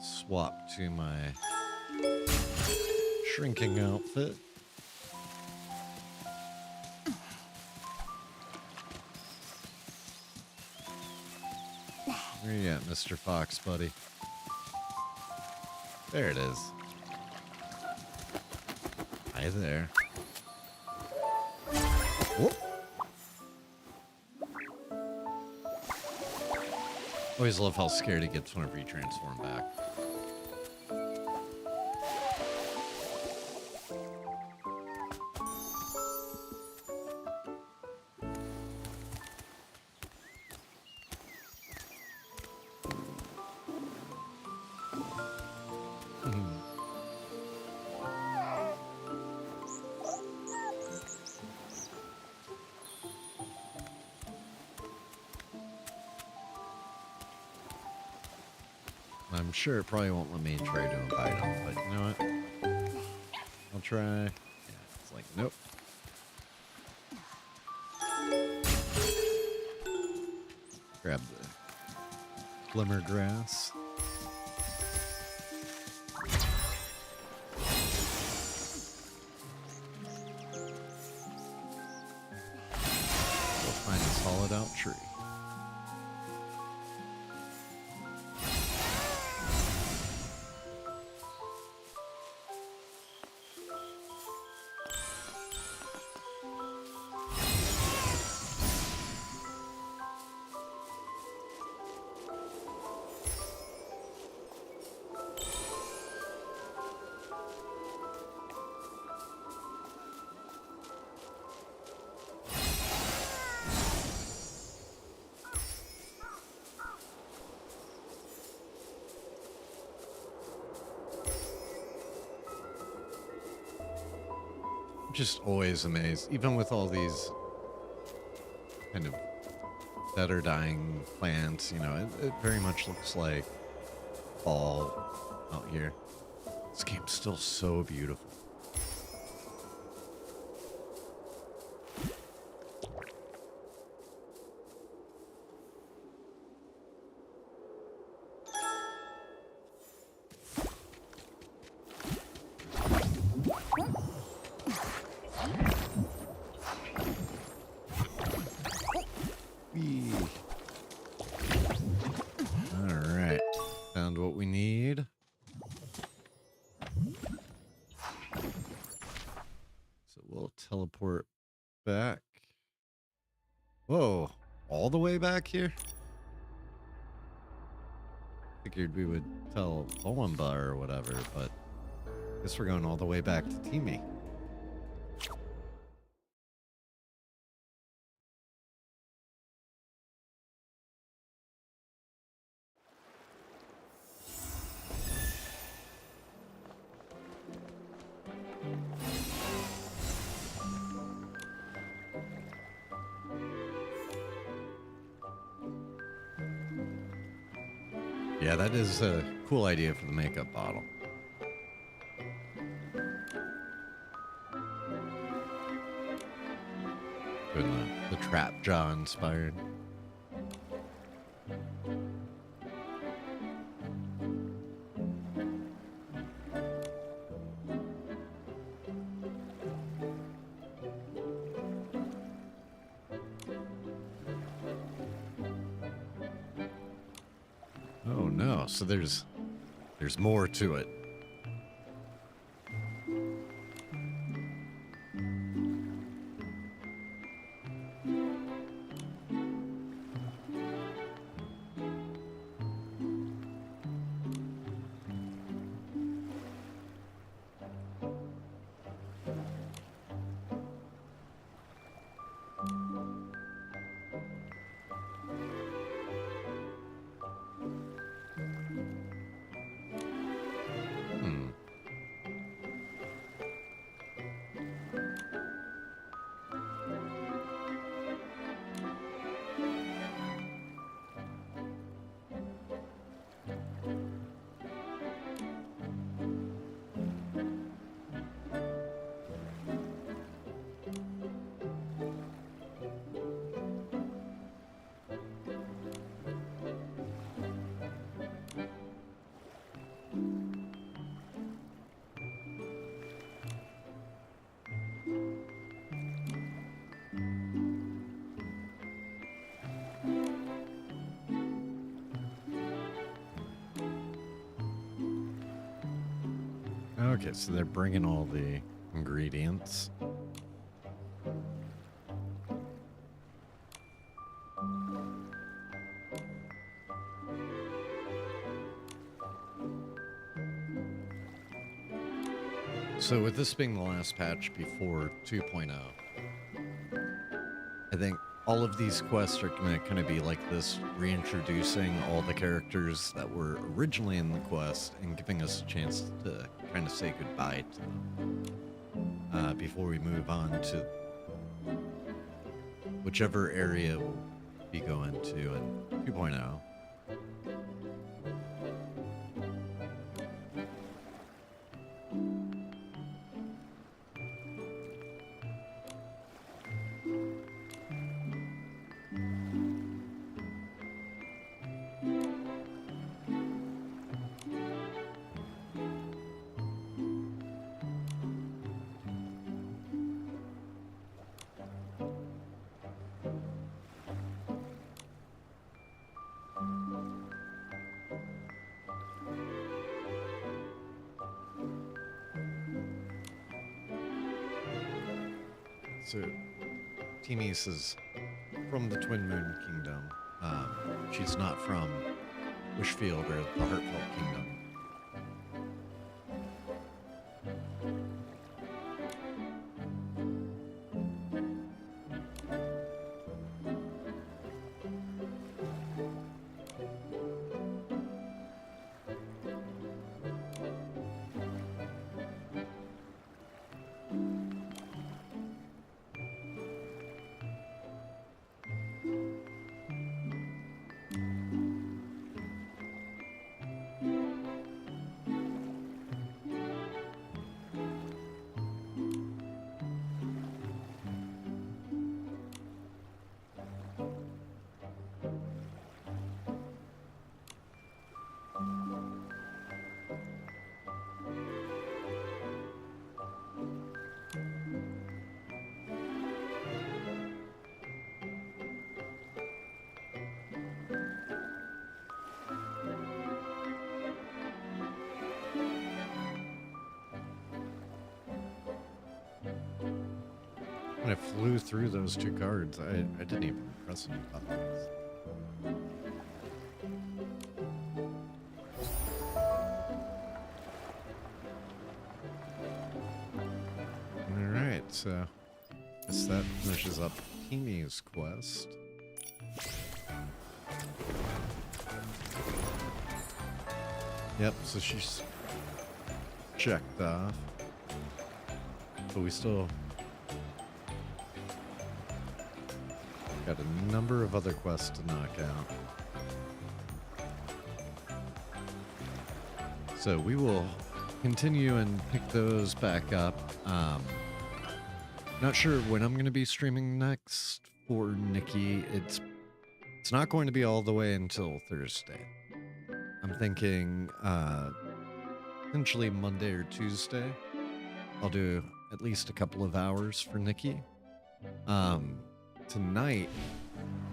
Swap to my shrinking outfit. Where you at, Mr. Fox, buddy? There it is. Hi there. Whoop. Always love how scared he gets whenever you transform back. I'm sure it probably won't let me try to invite him, but you know what? I'll try. Yeah, it's like, nope. Grab the glimmer grass. We'll find a hollowed out tree. Just always amazed, even with all these kind of better dying plants, you know, it very much looks like fall out here. This game's still so beautiful. Alright, found what we need. So we'll teleport back. Whoa, all the way back here? Figured we would tell Boemba or whatever, but I guess we're going all the way back to Teamy. Yeah, that is a cool idea for the makeup bottle. Doing the trap jaw inspired. Oh no, so there's more to it. Hmm. Okay, so they're bringing all the ingredients. So with this being the last patch before 2.0, I think all of these quests are going to kind of be like this, reintroducing all the characters that were originally in the quest and giving us a chance to kind of say goodbye to them before we move on to whichever area we'll be going to in 2.0. So, Timis is from the Twin Moon Kingdom. She's not from Wishfield or the Heartfelt Kingdom. When I flew through those two cards, I didn't even press any buttons. Alright, so I guess that finishes up Timi's quest. Yep, so she's checked off. But we still got a number of other quests to knock out. So we will continue and pick those back up. Not sure when I'm going to be streaming next for Nikki. It's not going to be all the way until Thursday. I'm thinking potentially Monday or Tuesday. I'll do at least a couple of hours for Nikki. Tonight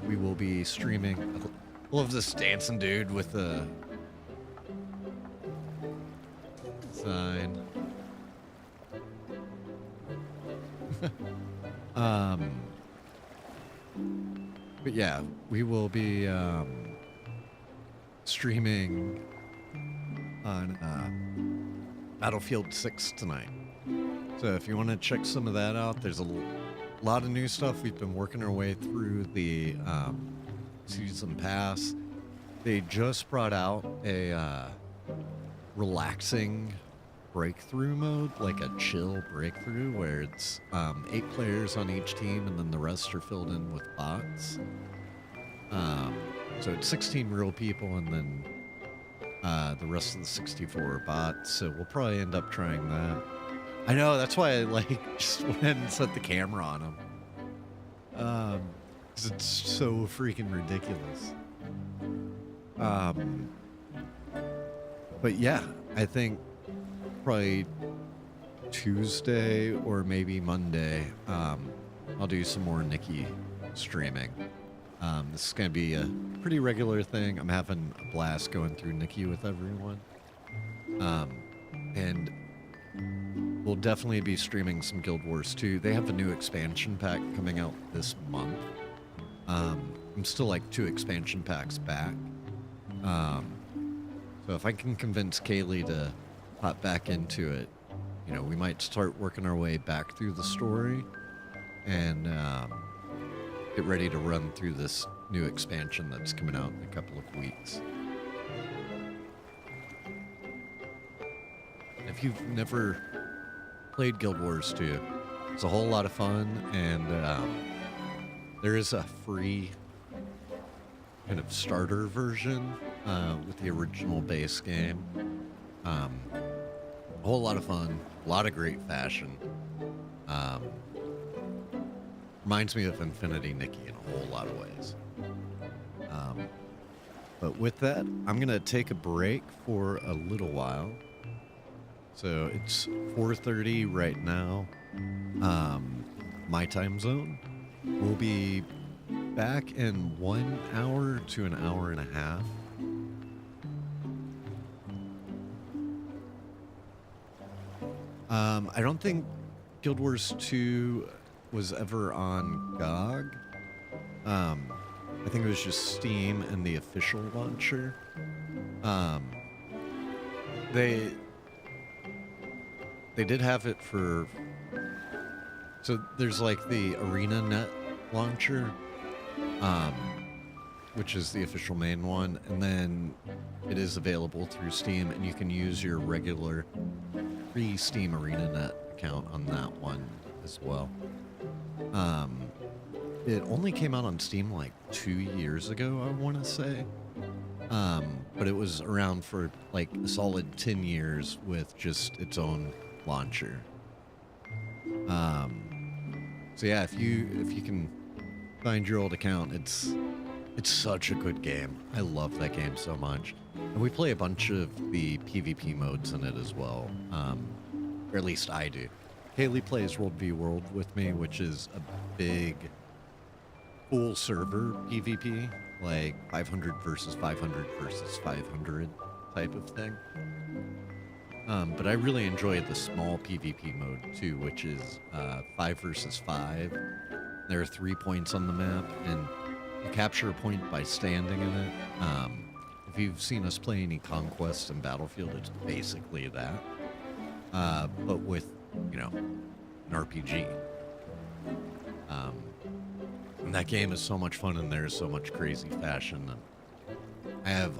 we will be streaming. I love this dancing dude with a sign. But yeah, we will be streaming on Battlefield 6 tonight. So if you want to check some of that out, there's a lot of new stuff. We've been working our way through the season pass. They just brought out a relaxing breakthrough mode, like a chill breakthrough, where it's 8 players on each team and then the rest are filled in with bots. So it's 16 real people and then the rest of the 64 are bots. So we'll probably end up trying that. I know, that's why I just went and set the camera on him. 'Cause it's so freaking ridiculous. But yeah, I think probably Tuesday or maybe Monday, I'll do some more Nikki streaming. This is going to be a pretty regular thing. I'm having a blast going through Nikki with everyone. And we'll definitely be streaming some Guild Wars 2. They have a new expansion pack coming out this month. I'm still like 2 expansion packs back. So if I can convince Kaylee to hop back into it, you know, we might start working our way back through the story and get ready to run through this new expansion that's coming out in a couple of weeks. If you've never played Guild Wars 2, it's a whole lot of fun, and there is a free kind of starter version with the original base game. A whole lot of fun, a lot of great fashion. Reminds me of Infinity Nikki in a whole lot of ways. But with that, I'm going to take a break for a little while. So it's 4:30 right now, my time zone. We'll be back in 1 hour to an hour and a half. I don't think Guild Wars 2 was ever on GOG. I think it was just Steam and the official launcher. They did have it for... So there's like the ArenaNet launcher, which is the official main one, and then it is available through Steam, and you can use your regular free Steam ArenaNet account on that one as well. It only came out on Steam like 2 years ago, I want to say. But it was around for like a solid 10 years with just its own launcher. So yeah, if you can find your old account, it's such a good game. I love that game so much. And we play a bunch of the PvP modes in it as well. Or at least I do. Haley plays World v World with me, which is a big full server PvP, like 500 versus 500 versus 500 type of thing. But I really enjoy the small PvP mode too, which is 5 versus 5. There are 3 points on the map, and you capture a point by standing in it. If you've seen us play any Conquest and Battlefield, it's basically that. But with, you know, an RPG. And that game is so much fun, and there's so much crazy fashion. And I have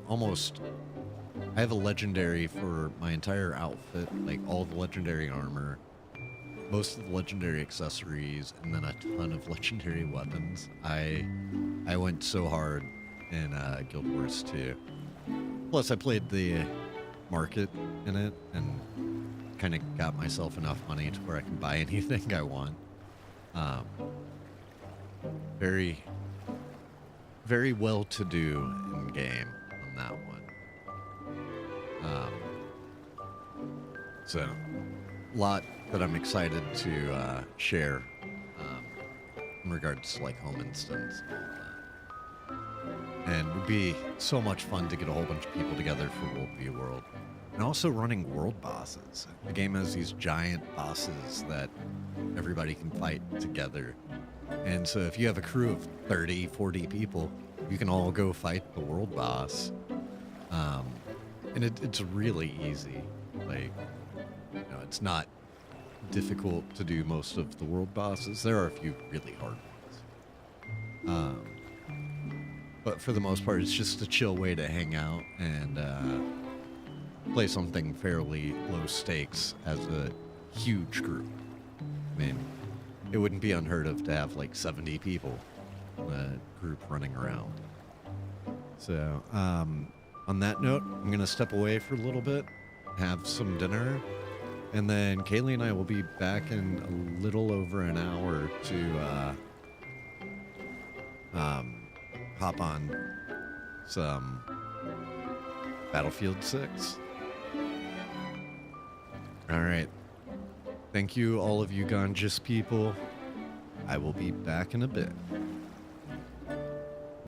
a legendary for my entire outfit, like all the legendary armor, most of the legendary accessories, and then a ton of legendary weapons. I went so hard in Guild Wars 2. Plus, I played the market in it and kind of got myself enough money to where I can buy anything I want. Um, very, very well to do in game on that one. So, a lot that I'm excited to share in regards to like home instance and all that. And it would be so much fun to get a whole bunch of people together for World v. World. And also running world bosses. The game has these giant bosses that everybody can fight together. And so if you have a crew of 30, 40 people, you can all go fight the world boss. And it's really easy. Like, you know, it's not difficult to do most of the world bosses. There are a few really hard ones. But for the most part, it's just a chill way to hang out and play something fairly low stakes as a huge group. I mean, it wouldn't be unheard of to have like 70 people in a group running around. So, on that note, I'm going to step away for a little bit, have some dinner, and then Kaylee and I will be back in a little over an hour to hop on some Battlefield 6. All right. Thank you, all of you Ganges people. I will be back in a bit.